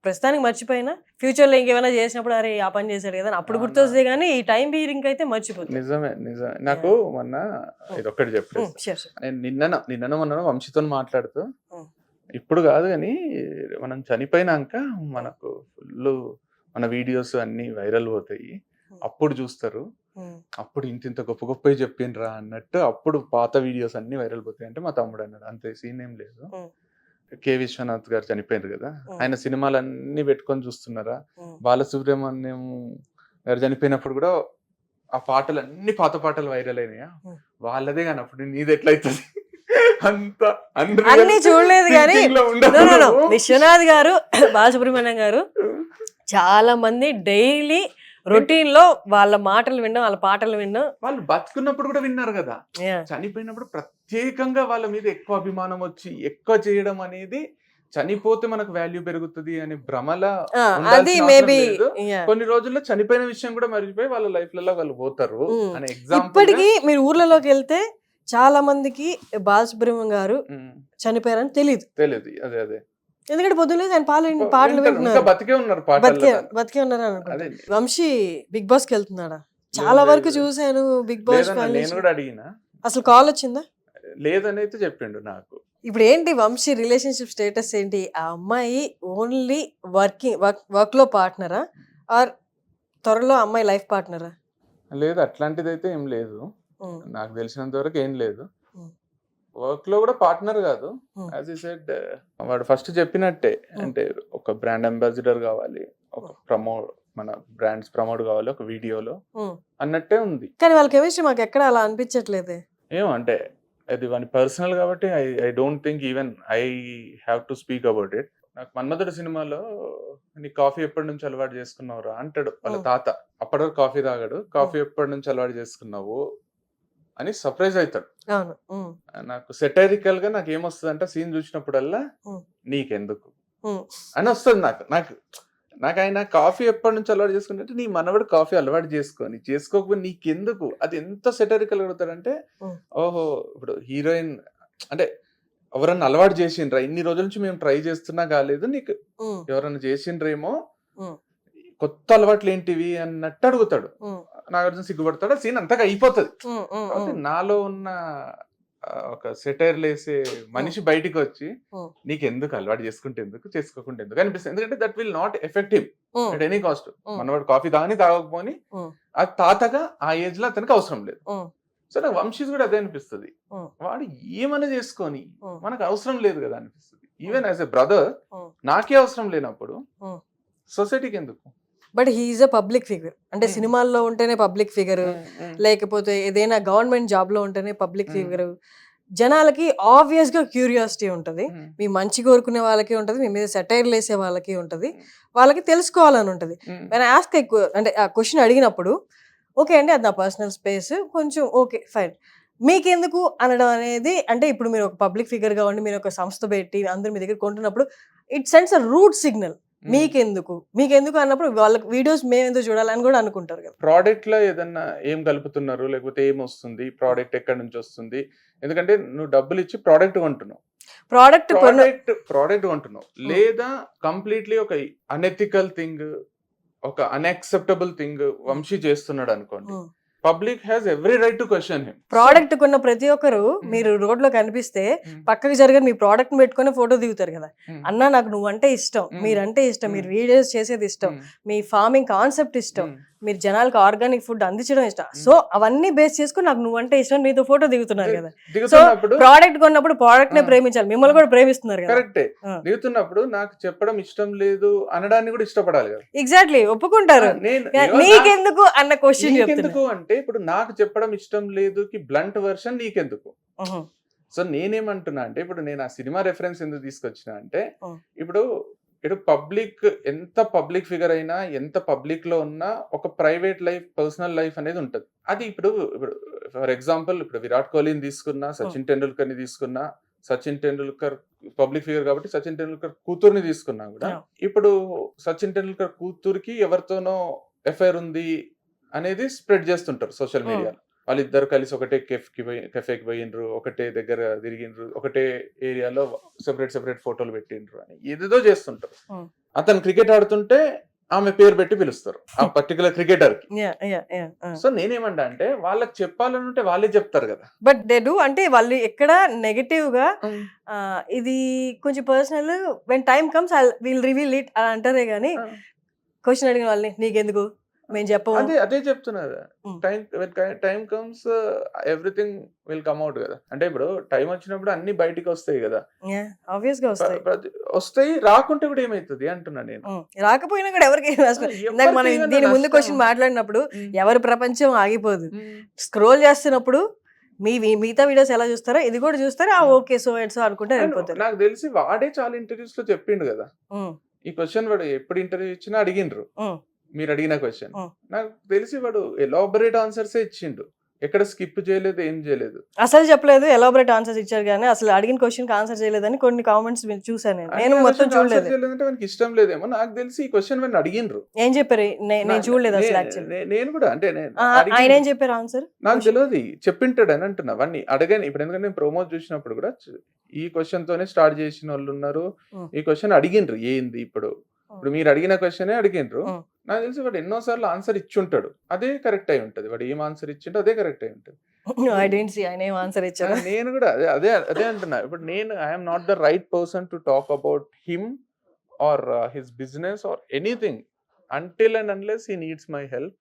ప్రస్తుతానికి మర్చిపోయినా ఫ్యూచర్ లో ఇంకేమైనా చేసినప్పుడు అరే ఆ పని చేశాడు కదా అప్పుడు గుర్తొస్తుంది, కానీ ఈ టైం బీరింగ్ అయితే మర్చిపోతుంది. నిజమే. నాకు మొన్న ఇదొక్కటి చెప్పాను, నేను నిన్న మొన్న వంశీతో మాట్లాడుతూ, ఇప్పుడు కాదు కానీ మనం చనిపోయినాక మనకు ఫుల్ మన వీడియోస్ అన్ని వైరల్ పోతాయి, అప్పుడు చూస్తారు, అప్పుడు ఇంత గొప్ప గొప్పవి చెప్పిండ్రా అన్నట్టు అప్పుడు పాత వీడియోస్ అన్ని వైరల్ పోతాయి అంటే మా తమ్ముడు అన్నాడు. అంతే సీన్ ఏం లేదు. కె విశ్వనాథ్ గారు చనిపోయారు కదా, ఆయన సినిమాలన్నీ పెట్టుకొని చూస్తున్నారా? బాలసుబ్రహ్మణ్యం గారు చనిపోయినప్పుడు కూడా ఆ పాటలు అన్ని పాత పాటలు వైరల్ అయినాయా? వాళ్ళదే కానీ అప్పుడు నీది ఎట్లయితుంది అంత అన్ని చూడలేదు కానీ విశ్వనాథ్ గారు బాలసుబ్రహ్మణ్యం గారు చాలా మంది డైలీ రొటీన్ లో వాళ్ళ మాటలు వినడం, వాళ్ళ పాటలు వినడం. వాళ్ళు బతుకున్నప్పుడు కూడా విన్నారు కదా, చనిపోయినప్పుడు ప్రత్యేకంగా వాళ్ళ మీద ఎక్కువ అభిమానం వచ్చి ఎక్కువ చేయడం అనేది, చనిపోతే మనకు వాల్యూ పెరుగుతుంది అని భ్రమల అది మేబీ కొన్ని రోజుల్లో చనిపోయిన విషయం కూడా మర్చిపోయి వాళ్ళ లైఫ్ లలో వాళ్ళు పోతారు అనే ఎగ్జాంపుల్. ఇప్పటికీ మీరు ఊర్లలోకి వెళ్తే చాలా మందికి బాలసుబ్రహ్మణ్యం గారు చనిపోయారని తెలియదు. అదే అదే ఎందుకంటే పొద్దున్నే ఆయన పాటలు వింటున్నారు, బతికే ఉన్నారు బతికే ఉన్నారు అనుకుంటా. వంశీ బిగ్ బాస్ కి వెళ్తున్నాడా? చాలా వరకు చూసాను బిగ్ బాస్. నేను కూడా అడిగినా, అసలు కాల్ వచ్చిందా? లేదని అయితే చెప్పిండు నాకు. ఇప్పుడు ఏంటి వంశీ రిలేషన్షిప్ స్టేటస్ ఏంటి? ఆ అమ్మాయి ఓన్లీ వర్క్ లో పార్ట్నరా ఆర్ త్వరలో అమ్మాయి లైఫ్ పార్ట్నరా? లేదు, అట్లాంటిది అయితే ఏం లేదు, నాకు తెలిసినంత వరకు ఏం లేదు. వర్క్ లో కూడా పార్ట్నర్ కాదు. యాజ్ యు సెడ్, వాడు ఫస్ట్ చెప్పినట్టే, అంటే ఒక బ్రాండ్ అంబాసిడర్ కావాలి, ఒక మన బ్రాండ్స్ ప్రమోట్ కావాలి ఒక వీడియోలో అన్నట్టే ఉంది. కానీ వాళ్ళ కెమిస్ట్రీ మాకు ఎక్కడ అలా అనిపించట్లేదే. ఏమంటే అది వాని పర్సనల్ కాబట్టి I don't think even I have to speak about it. నాకు మన్మధుడు సినిమాలో నీ కాఫీ ఎప్పటి నుంచి అలవాటు చేసుకున్నావురా అంటాడు వాళ్ళ తాత. అప్పటి వరకు కాఫీ తాగాడు, కాఫీ ఎప్పటి నుంచి అలవాటు చేసుకున్నావు అని సర్ప్రైజ్ అవుతాడు. నాకు సెటైరికల్ గా నాకు ఏమొస్తుంది అంటే సీన్ చూసినప్పుడల్లా నీకెందుకు అని వస్తుంది. నాకు ఆయన కాఫీ ఎప్పటి నుంచి అలవాటు చేసుకుంటే నీ మనవడు కాఫీ అలవాటు చేసుకోకపోతే నీకెందుకు, అది ఎంత సెటైరికల్ అడుగుతాడంటే, ఓహో ఇప్పుడు హీరోయిన్ అంటే ఎవరన్నా అలవాటు చేసిండ్రా, ఇన్ని రోజుల నుంచి మేము ట్రై చేస్తున్నా కాలేదు, నీకు ఎవరన్నా చేసిండ్రేమో, కొత్త అలవాట్లు ఏంటివి అన్నట్టు అడుగుతాడు. నాగార్జున సిగ్గుపడతాడు, సీన్ అంతగా అయిపోతుంది. నాలో ఉన్న ఒక సెటైర్ లేసే మనిషి బయటికి వచ్చి నీకెందుకు అలవాటు చేసుకోకుండా ఎందుకు అనిపిస్తుంది. ఎందుకంటే that will not effect him at any cost. మనవాడు కాఫీ తాగకపోని అది తాతగా ఆ ఏజ్ లో అతనికి అవసరం లేదు. సో నాకు వంశీస్ కూడా అదే అనిపిస్తుంది, వాడు ఏమైనా చేసుకొని మనకు అవసరం లేదు కదా అనిపిస్తుంది. ఈవెన్ యాజ్ ఎ బ్రదర్ నాకే అవసరం లేనప్పుడు సొసైటీకి ఎందుకు? But he's a public figure. అంటే సినిమాల్లో ఉంటేనే పబ్లిక్ ఫిగర్, లేకపోతే ఏదైనా గవర్నమెంట్ జాబ్ లో ఉంటేనే పబ్లిక్ ఫిగర్. జనాలకి ఆబ్వియస్ గా క్యూరియాసిటీ ఉంటది, మీ మంచి కోరుకునే వాళ్ళకి ఉంటది, మీ మీద సెటైర్ లేసే వాళ్ళకి ఉంటది, వాళ్ళకి తెలుసుకోవాలని ఉంటది. నేను ఆస్క్ అంటే ఆ క్వశ్చన్ అడిగినప్పుడు ఓకే అండి అది నా పర్సనల్ స్పేస్, కొంచెం ఓకే ఫైన్, మీకెందుకు అనడం అనేది, అంటే ఇప్పుడు మీరు ఒక పబ్లిక్ ఫిగర్ గా ఉండి మీరు ఒక సంస్థ పెట్టి అందరు మీ దగ్గర కొంటున్నప్పుడు it sends a route signal. మీకెందుకు అన్నప్పుడు వాళ్ళకి వీడియోస్ మేము ఎందుకు చూడాలని కూడా అనుకుంటారు కదా. ప్రోడక్ట్ లో ఏదన్నా ఏం కలుపుతున్నారు, లేకపోతే ఏం వస్తుంది, ప్రోడక్ట్ ఎక్కడి నుంచి వస్తుంది, ఎందుకంటే నువ్వు డబ్బులు ఇచ్చి ప్రోడక్ట్ కొంటున్నావు, ప్రోడక్ట్ కొంటున్నావు, లేదా కంప్లీట్లీ ఒక అనెథికల్ థింగ్, ఒక అన్యాక్సెప్టబుల్ థింగ్ వంశీ చేస్తున్నాడు అనుకోండి, public has every right to question him. Product కొన్న ప్రతి ఒక్కరు మీరు రోడ్ లో కనిపిస్తే పక్కకి జరగని మీ ప్రోడక్ట్ పెట్టుకుని ఫోటో దిగుతారు కదా. అన్నా నాకు నువ్వంటే ఇష్టం, మీరంటే ఇష్టం, మీరు వీడియోస్ చేసేది ఇష్టం, మీ ఫార్మింగ్ కాన్సెప్ట్ ఇష్టం, మీరు జనాలకు ఆర్గానిక్ ఫుడ్ అందించడం ఇష్టం, సో అవన్నీ బేస్ చేసుకుని నాకు నువ్వంటే ఇష్టం, నీతో ఫోటో దిగుతున్నారు కదా. సో ప్రోడక్ట్ కొన్నప్పుడు ప్రోడక్ట్ నే ప్రేమించాలి, మిమ్మల్ని కూడా ప్రేమిస్తున్నారు కదా. కరెక్టే, దిగుతున్నప్పుడు నాకు చెప్పడం ఇష్టం లేదు అనడాన్ని కూడా ఇష్టపడాలి కదా. ఎగ్జాక్ట్లీ, ఒప్పుకుంటారు. నీకెందుకు అన్న క్వశ్చన్ ఎందుకు అంటే ఇప్పుడు నాకు చెప్పడం ఇష్టం లేదు కి బ్లంట్ వర్షన్ నీకెందుకు. సో నేనేమంటున్నా అంటే ఇప్పుడు నేను ఆ సినిమా రెఫరెన్స్ ఎందుకు తీసుకొచ్చిన అంటే, ఇప్పుడు పబ్లిక్ ఎంత పబ్లిక్ ఫిగర్ అయినా, ఎంత పబ్లిక్ లో ఉన్నా ఒక ప్రైవేట్ లైఫ్, పర్సనల్ లైఫ్ అనేది ఉంటది. అది ఇప్పుడు ఫర్ ఎగ్జాంపుల్ ఇప్పుడు విరాట్ కోహ్లీని తీసుకున్నా, సచిన్ టెండూల్కర్ ని తీసుకున్నా, సచిన్ టెండూల్కర్ పబ్లిక్ ఫిగర్ కాబట్టి సచిన్ టెండూల్కర్ కూతుర్ని తీసుకున్నా కూడా, ఇప్పుడు సచిన్ టెండూల్కర్ కూతురికి ఎవరితోనో ఎఫ్ఐఆర్ ఉంది అనేది స్ప్రెడ్ చేస్తుంటారు సోషల్ మీడియాలో. వాళ్ళిద్దరు కలిసి ఒకటే కెఫేకి పోయిండ్రు, ఒకటే దగ్గర తిరిగిండ్రు, ఒకటే ఏరియాలో సెపరేట్ ఫోటోలు పెట్టిండ్రు అని ఏదేదో చేస్తుంటారు. అతను క్రికెట్ ఆడుతుంటే ఆమె పేరు పెట్టి పిలుస్తారు ఆ పర్టికులర్ క్రికెటర్ కి. సో నేనేమంటా అంటే వాళ్ళకి చెప్పాలనుంటే వాళ్ళే చెప్తారు కదా. బట్ దే డూ, అంటే వాళ్ళు ఎక్కడ నెగటివ్ గా ఇది కొంచెం personal, when time comes will reveal it అని అంటారే గానీ క్వశ్చన్ అడిగిన వాళ్ళని నీకెందుకు మేము చెప్పము. అదే చెప్తున్నారు. Mm. Time comes everything will come out కదా. అంటే ఇప్పుడు టైం వచ్చినప్పుడు అన్ని బయటికి వస్తాయి కదా. ఆబ్వియస్ గా వస్తాయి. వస్తాయి, రాకుంటే కూడా ఏమైతుంది అంటున్నా నేను. రాకపోయినా కూడా ఎవరికి ఇందాక మనం దీని ముందు క్వశ్చన్ మాట్లాడినప్పుడు ఎవరి ప్రపంచం ఆగిపోదు. స్క్రోల్ చేస్తున్నప్పుడు మిగతా వీడియోస్ ఎలా చూస్తారో ఇది కూడా చూస్తారా, ఓకే సో అండ్ సో అనుకుంటే వెళ్ళిపోతారు. నాకు తెలిసి వాడే చాలా ఇంటర్వ్యూస్ లో చెప్పిండు కదా ఈ క్వశ్చన్. వాడు ఎప్పుడు ఇంటర్వ్యూ ఇచ్చినా అడిగిండ్రు మీరు అడిగిన క్వశ్చన్. నాకు తెలిసి వాడు ఎలాబరేట్ ఆన్సర్స్ ఇచ్చిండు, ఎక్కడ స్కిప్ చేయలేదు, ఏం చేయలేదు, అసలు చెప్పలేదు. ఎలాబరేట్ ఆన్సర్స్ ఇచ్చారు కానీ అసలు అడిగిన క్వశ్చన్ ఆన్సర్ చేయలేదని కొన్ని కామెంట్స్ చూసాను నేను మొత్తం చూడలేదు. వానికి ఇష్టం లేదేమో నాకు తెలిసి ఈ క్వశ్చన్ వాడిని అడిగిండ్రు. ఏం చెప్పారు నేను చూడలేదు అసలు. నేను కూడా అంటే ఆయన ఏం చెప్పారు ఆన్సర్ నాకు తెలియదు, చెప్పింటాడు అని అంటున్నా. వాడిని అడగాను ఇప్పుడు, ఎందుకంటే నేను ప్రోమో చూసినప్పుడు కూడా ఈ క్వశ్చన్ తోనే స్టార్ట్ చేసిన వాళ్ళు ఉన్నారు. ఈ క్వశ్చన్ అడిగిండ్రు ఏంది ఇప్పుడు మీరు అడిగిన క్వశ్చనే అడిగిండ్రు. నాకు తెలిసి వాడు ఎన్నోసార్లు ఆన్సర్ ఇచ్చి ఉంటాడు, అదే కరెక్ట్ అయి ఉంటది. వాడు ఏం ఆన్సర్ ఇచ్చిండో అదే కరెక్ట్ అయి ఉంటది. నేను కూడా అదే అంటున్నా. ఇప్పుడు నేను I'm not the right person to talk about him or his business or anything until and unless he needs my help.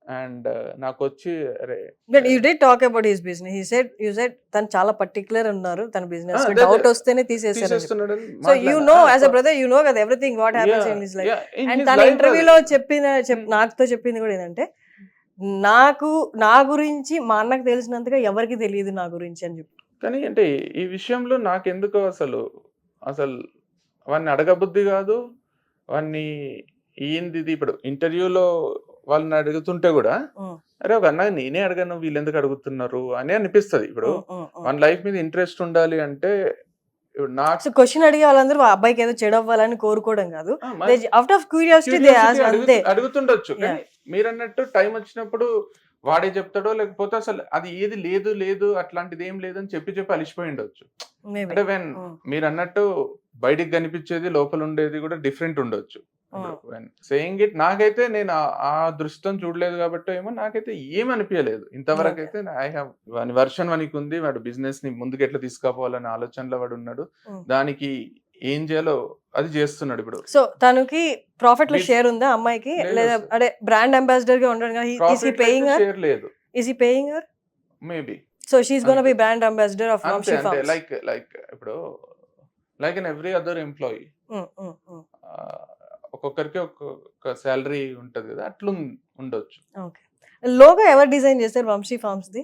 And నాకు వచ్చి you did talk about his business. You said తను చాలా పర్టిక్యులర్ ఉన్నారు తన business లో, doubt వస్తేనే తీసేసారు. So you know as a brother you know కదా everything what happens in his life. And తన ఇంటర్వ్యూలో నాతో చెప్పింది కూడా ఏంటంటే నా గురించి మా అన్నకు తెలిసినంతగా ఎవరికి తెలియదు నా గురించి అని చెప్పి. కానీ అంటే ఈ విషయంలో నాకెందుకో అసలు వాడిని అడగబుద్ధి కాదు. వాడిని ఏంది ఇప్పుడు ఇంటర్వ్యూలో వాళ్ళని అడుగుతుంటే కూడా అరే ఒక అన్న నేనే అడగను వీళ్ళు ఎందుకు అడుగుతున్నారు అని అనిపిస్తుంది. ఇప్పుడు మన లైఫ్ మీద ఇంట్రెస్ట్ ఉండాలి అంటే ఇప్పుడు నాకు క్వశ్చన్ అడిగే వాళ్ళందరూ అబ్బాయికి ఏదో చెడు అవ్వాలని కోరుకోవడం కాదు, అవుట్ ఆఫ్ క్యూరియాసిటీ అడుగుతుండొచ్చు. కానీ మీరు అన్నట్టు టైం వచ్చినప్పుడు వాడే చెప్తాడో లేకపోతే అసలు అది ఏది లేదు అట్లాంటిది ఏం లేదని చెప్పి అలిసిపోయి ఉండొచ్చు. అంటే వెన్ మీరు అన్నట్టు బయటికి కనిపించేది లోపల ఉండేది కూడా డిఫరెంట్ ఉండొచ్చు. సేయింగ్ ఇట్ నాకైతే నేను ఆ దృష్టితో చూడలేదు కాబట్టి ఏమో నాకైతే ఏమనిపించలేదు ఇంతవరకు అయితే. ఐ హావ్ వాని వర్షన్ వానికి ఉంది, వాడు బిజినెస్ ని ముందుకు ఎట్లా తీసుకుపోవాలనే ఆలోచనలో వాడు ఉన్నాడు, దానికి ఏం చేయాలో అది చేస్తున్నాడు ఇప్పుడు. సో తనకి ప్రాఫిట్ లో షేర్ ఉందా అమ్మాయికి, లేదా అదే బ్రాండ్ అంబాసిడర్ గా ఉండడం కానీ షేర్ లేదు. Is he paying her maybe. So she is gonna be brand ambassador of Vamshi farms. Like ఇప్పుడు like in every other employee ఒక్కొక్కరికి ఒక్కొక్క శాలరీ ఉంటది కదా, అట్లా ఉండొచ్చు. ఓకే. లోగో ఎవరు డిజైన్ చేశారు వంశీ ఫార్మ్స్ ది?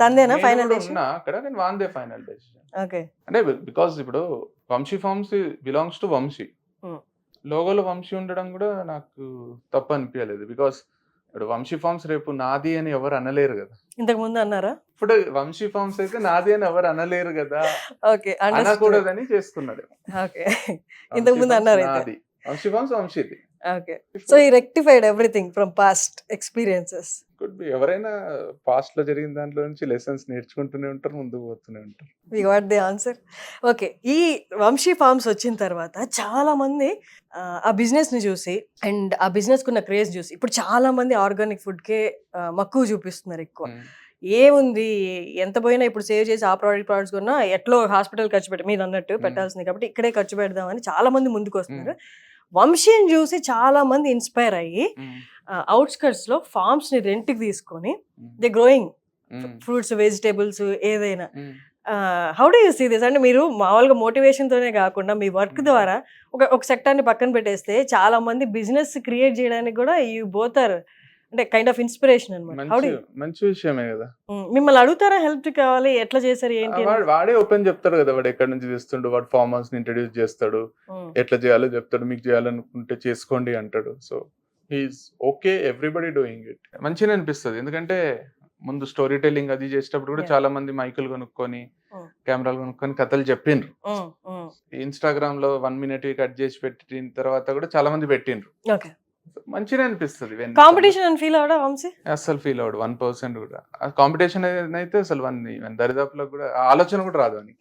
తందేనా ఫైనల్ డెసిషన్? అక్కడ నేను వాందే ఫైనల్ డెసిషన్. ఓకే. అంటే బికాస్ ఇప్పుడు Vamshi farms belongs to Vamshi, లోగోలో వంశీ ఉండడం కూడా నాకు తప్పు అనిపించలేదు. బికాస్ ఇప్పుడు వంశీ ఫార్మ్స్ రేపు నాది అని ఎవరు అనలేరు కదా. ఇంతకు ముందు అన్నారా? ఇప్పుడు వంశీ ఫార్మ్స్ అయితే నాది అని ఎవరు అనలేరు కదా, ఓకే అనకూడదని చేసుకున్నాడు. ఓకే. ఇంతకు ముందు అన్నారు నాది వంశీ ఫార్మ్స్ వంశీది. ఓకే. సో ఈ rectified everything from past experiences. Could be. ఎవరైనా పాస్ట్ లో జరిగిన దాంట్లో నుంచి లెసన్స్ నేర్చుకుంటూనే ఉంటారు, ముందుకు పోతూనే ఉంటారు. We got the answer. Okay. ఈ వంశీ ఫార్మ్స్ వచ్చిన తర్వాత చాలా మంది ఆ బిజినెస్ ని చూసి అండ్ ఆ బిజినెస్ కున్న క్రేజ్ చూసి ఇప్పుడు చాలా మంది ఆర్గానిక్ ఫుడ్ కే మక్కువ చూపిస్తున్నారు ఎక్కువ. ఏముంది ఎంత పోయినా ఇప్పుడు సేవ్ చేసి ఆ ప్రోడక్ట్స్ కొన్నా ఎట్లో హాస్పిటల్ ఖర్చు పెట్టి మీరు అన్నట్టు పెట్టాల్సింది కాబట్టి ఇక్కడే ఖర్చు పెడదామని చాలా మంది ముందుకు వస్తున్నారు. వంశీని చూసి చాలా మంది ఇన్స్పైర్ అయ్యి అవుట్స్కట్స్ లో ఫార్మ్స్ ని రెంట్ కి తీసుకొని దే గ్రోయింగ్ ఫ్రూట్స్ వెజిటేబుల్స్ ఏదైనా. How do you see this? అంటే మీరు మామూలుగా మోటివేషన్ తోనే కాకుండా మీ వర్క్ ద్వారా ఒక సెక్టార్ ని పక్కన పెట్టేస్తే చాలా మంది బిజినెస్ క్రియేట్ చేయడానికి కూడా యూ బోత్ ఆర్ అంటే కైండ్ ఆఫ్ ఇన్స్పిరేషన్ అన్నమాట. మంచి విషయమే కదా. మిమ్మల్ని అడుగుతారా హెల్ప్ కావాలి ఎట్లా చేశారు ఏంటి? వాడే ఓపెన్ చెప్తాడు కదా, వాడు ఎక్కడి నుంచి చేస్తుండు, వాడు ఫార్మర్స్ ని ఇంట్రడ్యూస్ చేస్తాడు, ఎట్లా చేయాలో చెప్తాడు, మీకు చేయాలనుకుంటే చేసుకోండి అంటాడు. So he's okay, everybody doing it. మంచిగా అనిపిస్తుంది. ఎందుకంటే ముందు స్టోరీ టెల్లింగ్ అది చేసేటప్పుడు కూడా చాలా మంది మైకులు కొనుక్కొని కెమెరాలు కొనుక్కొని కథలు చెప్పిండ్రు. ఇన్స్టాగ్రామ్ లో 1 minute కట్ చేసి పెట్టిన తర్వాత కూడా చాలా మంది పెట్టిండ్రు. మంచిగా అనిపిస్తుంది. కాంపిటీషన్ అని ఫీల్ అవడా వంశీ? అసలు ఫీల్ అవడు 1% కూడా. కాంపిటీషన్ అయితే అసలు దరిదాపులో కూడా ఆలోచన కూడా రాదు అని.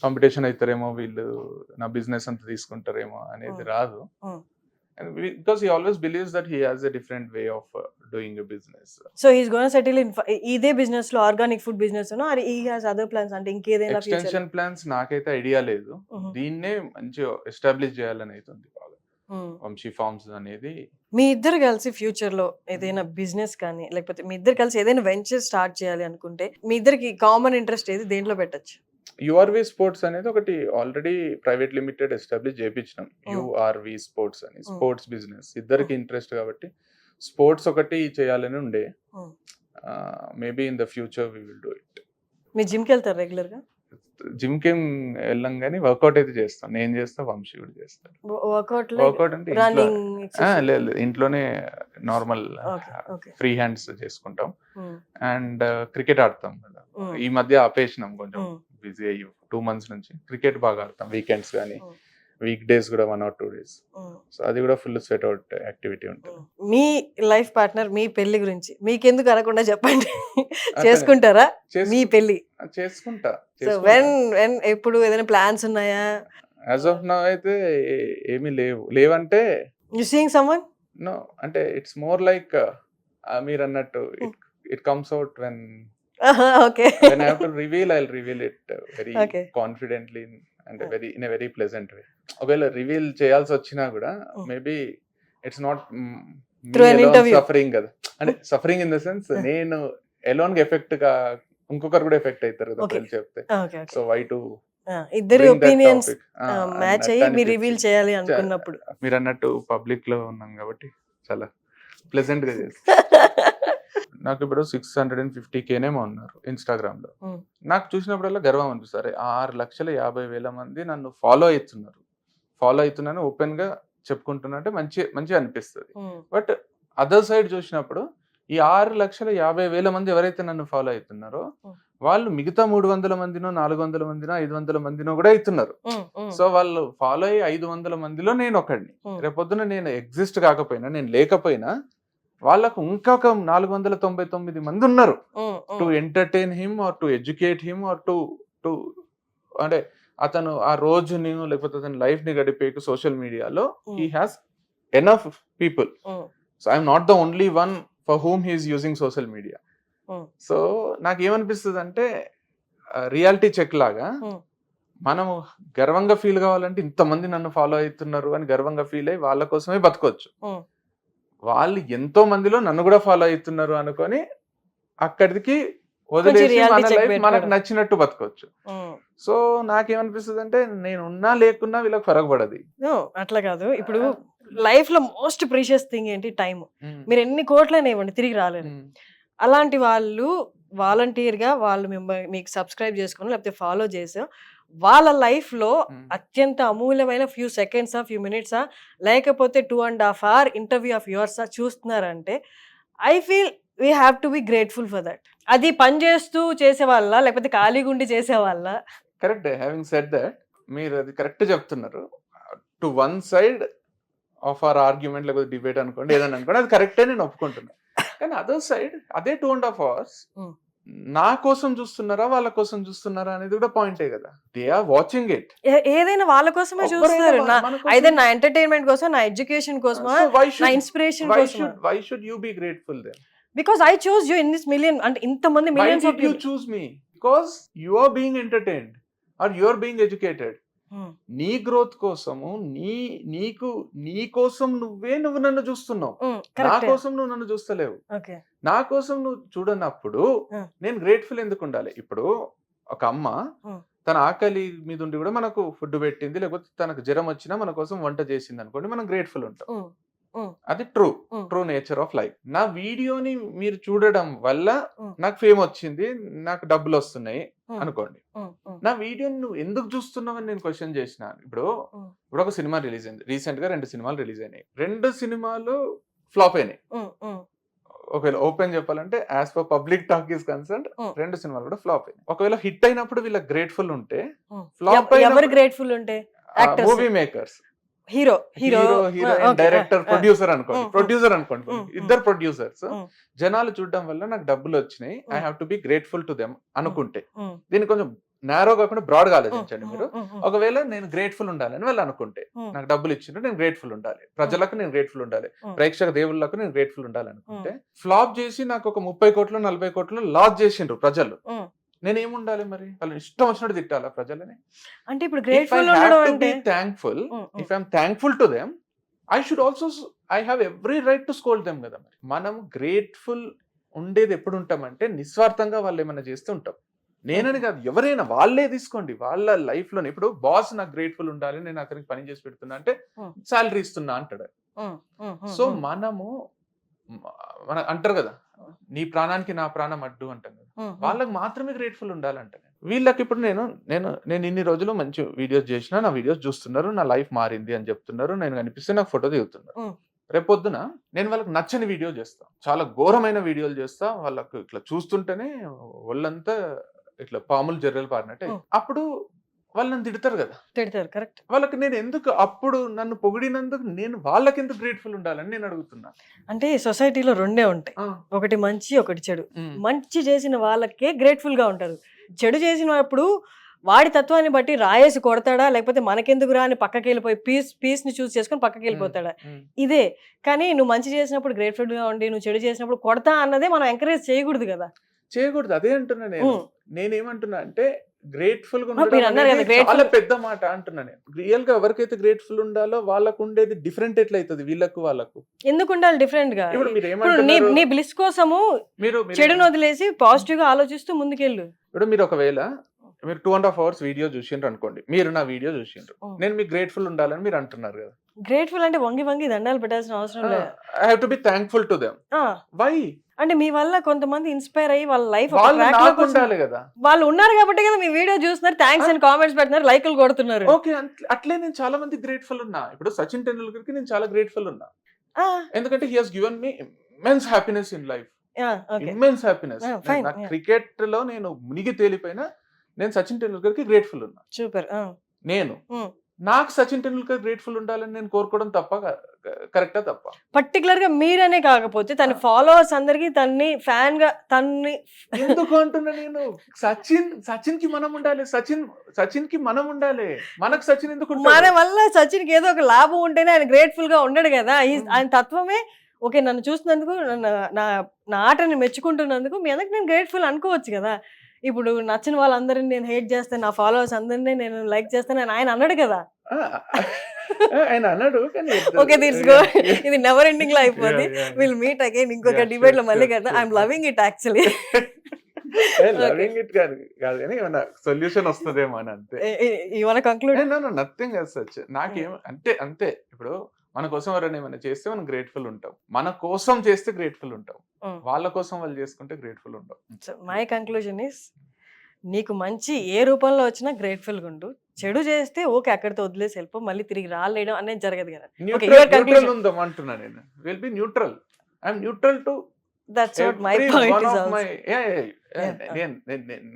కాంపిటీషన్ అవుతారేమో వీళ్ళు నా బిజినెస్ అంతా తీసుకుంటారేమో అనేది రాదు. Because he always believes that he has a different way of doing a business. So he's going to settle in ఇదే బిజినెస్ లో ఆర్గానిక్ ఫుడ్ బిజినెస్ లో or he has other plans అంటే ఇంకేదైనా ఎక్స్టెన్షన్ ప్లాన్స్ నాకైతే idea లేదు. దీన్నే మంచి establish చేయాలని అవుతుంది బాగా వంశీ ఫార్మ్స్ అనేది. మీ ఇద్దరు కలిసి ఫ్యూచర్ లో ఏదైనా బిజినెస్ కానీ లేకపోతే మీ ఇద్దరు కలిసి ఏదైనా వెంచర్ స్టార్ట్ చేయాలి అనుకుంటే మీ ఇద్దరికి కామన్ ఇంట్రెస్ట్ ఏది, దేంట్లో పెట్టచ్చు? యుఆర్వి స్పోర్ట్స్ అనేది ఒకటి ఆల్రెడీ ప్రైవేట్ లిమిటెడ్ ఎస్టాబ్లిష్ చేయించినాం. యుఆర్వి స్పోర్ట్స్ అని, స్పోర్ట్స్ బిజినెస్. ఇద్దరికి ఇంట్రెస్ట్ కాబట్టి స్పోర్ట్స్ ఒకటి చేయాలని ఉండే. Maybe in the future we will do it. మీరు జిమ్కి వెళ్తారు రెగ్యులర్ గా? జిమ్ కి వెళ్ళాం కానీ వర్కౌట్ అయితే చేస్తాం. నేను చేస్తా, వంశీ కూడా చేస్తాడు. వర్కౌట్ అంటే లేదు, ఇంట్లోనే నార్మల్ ఫ్రీ హ్యాండ్స్ చేసుకుంటాం. అండ్ క్రికెట్ ఆడతాం కదా, ఈ మధ్య ఆపేసినాం, కొంచెం బిజీ అయ్యి 2 months నుంచి. క్రికెట్ బాగా ఆడతాం, వీకెండ్స్ కానీ వీక్ డేస్ కూడా 1 or 2 days. సో అది కూడా ఫుల్ స్వెట్ అవుట్ యాక్టివిటీ ఉంటుంది. మీ లైఫ్ పార్ట్నర్ మీ పెళ్లి గురించి మీకెందుకు అనకుండా చెప్పండి. చేసుకుంటారా మీ పెళ్లి? చేసుకుంటా. ఎప్పుడు ఏదైనా ప్లాన్స్ ఉన్నాయా? యాజ్ ఆఫ్ నౌ అయితే ఏమీ లేవంటే యు సీయింగ్ సమ్వన్? నో, అంటే ఇట్స్ మోర్ లైక్ మీరు అన్నట్టు it comes out when I have to reveal, I'll reveal it very confidently and in a very pleasant way. ఒకవేళ రివీల్ చేయాల్సి వచ్చినా కూడా మేబీ ఇట్స్ నాట్ సఫరింగ్ కదా, అంటే suffering in the sense నేను alone గా ఎఫెక్ట్ గా ఇంకొకరు కూడా ఎఫెక్ట్ అవుతారు కదా పెళ్లి చెప్తే. సో వై టు ఇద్దరి ఒపీనియన్స్ మ్యాచ్ అయ్యి మీరు రివీల్ చేయాలి అనుకున్నప్పుడు మీరు అన్నట్టు పబ్లిక్ లో ఉన్నాం కాబట్టి చాలా ప్లెజెంట్ గా చేస్తాం. నాకు ఇప్పుడు 650K ఉన్నారు ఇన్స్టాగ్రామ్ లో. నాకు చూసినప్పుడల్లా గర్వం అనిపిస్తారు. 6,50,000 మంది నన్ను ఫాలో అవుతున్నాను ఓపెన్ గా చెప్పుకుంటున్నా అంటే మంచిగా అనిపిస్తుంది. బట్ అదర్ సైడ్ చూసినప్పుడు ఈ 6,50,000 మంది ఎవరైతే నన్ను ఫాలో అవుతున్నారో వాళ్ళు మిగతా 300 మందినో 400 మందినో 500 మందినో కూడా అవుతున్నారు. సో వాళ్ళు ఫాలో అయ్యి 500 మందిలో నేను ఒకడిని. రేపొద్దున నేను ఎగ్జిస్ట్ కాకపోయినా, నేను లేకపోయినా వాళ్ళకు ఇంకొక 499 మంది ఉన్నారు to entertain him or to educate him or to అంటే అతను ఆ రోజుని లేకపోతే అతని లైఫ్ ని గడిపే సోషల్ మీడియాలో he has enough people. So I'm not the only one for whom he is using social media. So నాకు ఏమనిపిస్తుంది అంటే రియాలిటీ చెక్ లాగా మనము గర్వంగా ఫీల్ కావాలంటే ఇంతమంది నన్ను ఫాలో అవుతున్నారు అని గర్వంగా ఫీల్ అయ్యి వాళ్ళ కోసమే బతకొచ్చు. వాళ్ళు ఎంతో మందిలో నన్ను కూడా ఫాలో అవుతున్నారు అనుకొని అక్కడికి వదిలేసి మన లైఫ్ మనకు నచ్చినట్టు బతకొచ్చు. సో నాకేమనిపిస్తుంది అంటే నేను ఉన్నా లేకున్నా వీళ్ళకి ఫరకపడది. అట్లా కాదు. ఇప్పుడు లైఫ్ లో మోస్ట్ ప్రీషియస్ థింగ్ ఏంటి? టైం. మీరు ఎన్ని కోట్లైనా ఇవ్వండి, తిరిగి రాలేరు. అలాంటి వాళ్ళు వాలంటీర్ గా వాళ్ళు మీకు సబ్స్క్రైబ్ చేసుకుని లేకపోతే ఫాలో చేసా వాళ్ళ లైఫ్ లో అత్యంత అమూల్యమైన ఫ్యూ సెకండ్సా ఫ్యూ మినిట్సా లేకపోతే 2.5 hour ఇంటర్వ్యూ ఆఫ్ యువర్సా చూస్తున్నారంటే I feel we have to be grateful for that. అది పని చేస్తూ చేసేవాళ్ళ లేకపోతే ఖాళీగా ఉండి చేసేవాళ్ళ? కరెక్ట్. హ్యావింగ్ సెడ్ దట్, మీరు అది కరెక్ట్ చెప్తున్నారు. To one side of our argument లేకపోతే డిబేట్ అనుకోండి, ఏదైనా అనుకోండి, అది కరెక్టే, నేను ఒప్పుకుంటున్నాను. కానీ అదర్ సైడ్ అదే 2.5 hours నా కోసం చూస్తున్నారా వాళ్ళ కోసం చూస్తున్నారా అనేది కూడా పాయింటే కదా. They are watching it. ఏదైనా వాళ్ళ కోసమే చూస్తారు. అయితే నా ఎంటర్టైన్మెంట్ కోసం, నా ఎడ్యుకేషన్ కోసం, నా ఇన్స్పిరేషన్ కోసం. Why should you be grateful then? Because I choose you in this million, అంటే ఇంతమంది millions of you choose me because you are being entertained or you are being educated. నీ growth కోసము నీ కోసం నువ్వు నన్ను చూస్తున్నావు, నా కోసం నువ్వు నన్ను చూస్తలేవు. నా కోసం నువ్వు చూడనప్పుడు నేను గ్రేట్ఫుల్ ఎందుకు ఉండాలి? ఇప్పుడు ఒక అమ్మ తన ఆకలి మీద ఉండి కూడా మనకు ఫుడ్ పెట్టింది, లేకపోతే తనకు జ్వరం వచ్చినా మన కోసం వంట చేసింది అనుకోండి, మనం గ్రేట్ఫుల్ ఉంటాం. అది ట్రూ నేచర్ ఆఫ్ లైఫ్. నా వీడియోని మీరు చూడడం వల్ల నాకు ఫేమ్ వచ్చింది, నాకు డబ్బులు వస్తున్నాయి అనుకోండి. నా వీడియోని నువ్వు ఎందుకు చూస్తున్నావు అని నేను క్వశ్చన్ చేసిన. ఇప్పుడు ఒక సినిమా రిలీజ్ అయింది, రీసెంట్ గా 2 సినిమాలు రిలీజ్ అయినాయి. 2 సినిమాలు ఫ్లాప్ అయినాయి. ఒకవేళ ఓపెన్ చెప్పాలంటే as per public talk is concern 2 సినిమాలు కూడా ఫ్లాప్ అయినాయి. ఒకవేళ హిట్ అయినప్పుడు వీళ్ళకి గ్రేట్ఫుల్ ఉంటే, ఫ్లాప్ ఎవరు గ్రేట్ఫుల్ ఉంటే? Movie makers, hero director, producer అనుకోండి, ఇద్దరు ప్రొడ్యూసర్స్ జనాలు చూడడం వల్ల నాకు డబ్బులు వచ్చినాయి, I have to be grateful to them అనుకుంటే, దీన్ని కొంచెం నేరో కాకుండా బ్రాడ్ గా ఆలోచించండి మీరు. ఒకవేళ నేను గ్రేట్ఫుల్ ఉండాలని వాళ్ళు అనుకుంటే, నాకు డబ్బులు ఇచ్చిండ్రు, నేను గ్రేట్ఫుల్ ఉండాలి, ప్రజలకు నేను గ్రేట్ఫుల్ ఉండాలి, ప్రేక్షక దేవుళ్ళకు నేను గ్రేట్ఫుల్ ఉండాలి అనుకుంటే, ఫ్లాప్ చేసి నాకు ఒక 30 కోట్లు 40 కోట్లు లాస్ చేసిండ్రు ప్రజలు, నేనేముండాలి మరి? వాళ్ళు ఇష్టం వచ్చినట్టు తిట్టాలా ప్రజలని? అంటే ఇప్పుడు గ్రేట్ఫుల్ ఉండడం అంటే thankful. If I'm thankful to them, I should also I have every right to scold them కదా. మరి మనం గ్రేట్ఫుల్ ఉండేది ఎప్పుడు ఉంటామంటే నిస్వార్థంగా వాళ్ళు ఏమైనా చేస్తూ ఉంటాం. నేనని కాదు, ఎవరైనా వాళ్ళే తీసుకోండి, వాళ్ళ లైఫ్ లో ఇప్పుడు బాస్ నాకు గ్రేట్ఫుల్ ఉండాలి, నేను అక్కడికి పని చేసి పెడుతున్నా అంటే శాలరీ ఇస్తున్నా అంటాడు. సో మనము మన అంటారు కదా, నీ ప్రాణానికి నా ప్రాణం అడ్డు అంటాం కదా, వాళ్ళకి మాత్రమే గ్రేట్ఫుల్ ఉండాలంట. వీళ్ళకి ఇప్పుడు నేను నేను నేను ఇన్ని రోజులు మంచి వీడియోస్ చేసినా, నా వీడియోస్ చూస్తున్నారు, నా లైఫ్ మారింది అని చెప్తున్నారు, నేను కనిపిస్తే నాకు ఫోటో దిగుతున్నారు. రేపొద్దున నేను వాళ్ళకి నచ్చని వీడియో చేస్తా, చాలా ఘోరమైన వీడియోలు చేస్తా, వాళ్ళకు ఇట్లా చూస్తుంటేనే ఒళ్ళంతా ఇట్లా పాములు జర్రెలు పారినట్టే. అప్పుడు వాళ్ళు నన్ను తిడతారు కదా, తిడతారు. కరెక్ట్. వాళ్ళకి నేను ఎందుకు అప్పుడు నన్ను పొగిడినందుకు నేను వాళ్ళకి ఎందుకు గ్రేట్ఫుల్ ఉండాలని నేను అడుగుతున్నా. అంటే సొసైటీలో రెండే ఉంటాయి, ఒకటి మంచి, ఒకటి చెడు. మంచి చేసిన వాళ్ళకే గ్రేట్ఫుల్ గా ఉంటారు. చెడు చేసినప్పుడు వాడి తత్వాన్ని బట్టి రాయేసి కొడతాడా, లేకపోతే మనకెందుకు రా అని పక్కకి వెళ్ళిపోయి పీస్ ని చూస్ చేసుకుని పక్కకి వెళ్ళిపోతాడా, ఇదే. కానీ నువ్వు మంచి చేసినప్పుడు గ్రేట్ఫుల్ గా ఉండి, నువ్వు చెడు చేసినప్పుడు కొడతా అన్నదే మనం ఎంకరేజ్ చేయకూడదు కదా. చేయకూడదు, అదే అంటున్నా నేను. నేనేమంటున్నా అంటే గ్రేట్ఫుల్ గా మీరు అన్నారు కదా, ఉండడం grateful- చాలా పెద్ద మాట అంటున్నా నేను. రియల్ గా ఎవరికైతే గ్రేట్ఫుల్ ఉండాలో వాళ్ళకు ఉండేది డిఫరెంట్ ఎట్లయితుంది వీళ్ళకు వాళ్ళకు. ఎందుకు ఉండాలి డిఫరెంట్ గా? ఇప్పుడు మీరు ఇప్పుడు ఏమంటున్నారు, నీ బ్లిస్ కోసము మీరు చెడును వదిలేసి పాజిటివ్ గా ఆలోచిస్తూ ముందుకెళ్ళు. ఇప్పుడు మీరు ఒకవేళ మీరు 2.5 hours వీడియో చూసిండ్రు అనుకోండి, మీరు నా వీడియో చూసిండ్రు, నేను మీకు గ్రేట్ఫుల్ ఉండాలని మీరు అంటున్నారు కదా. గ్రేట్ఫుల్ అంటే వంగి వంగి దండాలు పెట్టాల్సిన అవసరం లేదు. I have to be thankful to them. Why? అంటే మీ వల్ల కొంతమంది ఇన్స్పైర్ అయ్యి వాళ్ళ లైఫ్ వాళ్ళు నాకు ఉండాలి కదా. వాళ్ళు ఉన్నారు కాబట్టి కదా మీ వీడియో చూస్తున్నారు, థ్యాంక్స్ అని కామెంట్స్ పెడుతున్నారు, లైక్లు కొడుతున్నారు. ఓకే, అట్లే నేను చాలా మంది గ్రేట్ఫుల్ ఉన్నా. ఇప్పుడు సచిన్ టెండూల్కర్ కి నేను చాలా గ్రేట్ఫుల్ ఉన్నా, ఎందుకంటే he has given me immense happiness in life, immense happiness. నా క్రికెట్ లో నేను మునిగి తేలిపోయినా నేను సచిన్ టెండూల్కర్ కి గ్రేట్ఫుల్ ఉన్నా. సూపర్. నేను నాకు సచిన్ టెండూల్కర్ గ్రేట్ఫుల్ ఉండాలని నేను కోరుకోవడం తప్ప, కరెక్టా తప్ప? పర్టికులర్ గా మీరనే కాకపోతే తన ఫాలోవర్స్ అందరికి తన్ని ఫ్యాన్ గా తన్ని ఎందుకు అంటున్నా నేను, సచిన్ కి మనం ఉండాలి, సచిన్ కి మనం ఉండాలి, మనకు సచిన్ ఎందుకు? మన వల్ల సచిన్ కి ఏదో ఒక లాభం ఉంటేనే ఆయన గ్రేట్ఫుల్ గా ఉండడు కదా. ఆయన తత్వమే ఓకే, నన్ను చూసినందుకు, నా ఆటని మెచ్చుకుంటున్నందుకు మీ అందరికి నేను గ్రేట్ఫుల్ అనుకోవచ్చు కదా. ఇప్పుడు నచ్చిన వాళ్ళందరినీ నేను హేట్ చేస్తాను, నా ఫాలోవర్స్ అందరినీ నేను లైక్ చేస్తాను అని ఆయన అన్నాడు కదా. ఆయన అన్నాడు, ఓకే తీసుకో, ఇది నెవర్ ఎండింగ్ లో అయిపోద్ది. విల్ మీట్ అగైన్ ఇంకొక డిబేట్ లో మళ్ళీ కదా. I'm loving it actually. Loving it కాదు కానీ ఏమన్నా సొల్యూషన్ వస్తుందేమో అని అంతే. You want to conclude? Nothing else such. నాకేం అంటే అంతే, ఇప్పుడు మన కోసం ఎవరైనా ఏమైనా చేస్తే మనం గ్రేట్ఫుల్ ఉంటాం, మన కోసం చేస్తే గ్రేట్ఫుల్ ఉంటాం, వాళ్ళ కోసం వాళ్ళు చేసుకుంటే గ్రేట్ఫుల్ ఉంటాం. సో మై కంక్లూజన్ ఇస్, నీకు మంచి ఏ రూపంలో వచ్చినా గ్రేట్ఫుల్ గా ఉండు, చెడు చేస్తే ఓకే అక్కడితో వదిలేసి వెళ్ళిపో, మళ్ళీ తిరిగి రాలేయడం అనేది జరగదు కదా. న్యూట్రల్ ఉందాం అంటున్నా నేను. Will be neutral. I'm neutral to that's what my point is also.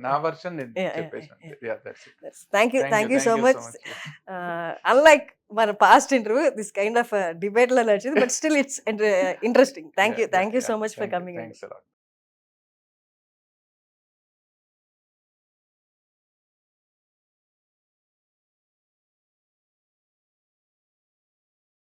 నా వర్షన్ నేను చెప్పేసాను. Thank you so much. Unlike మన past interview, this kind of debate లో నడిచింది, but still it's interesting. Thank you so much for coming.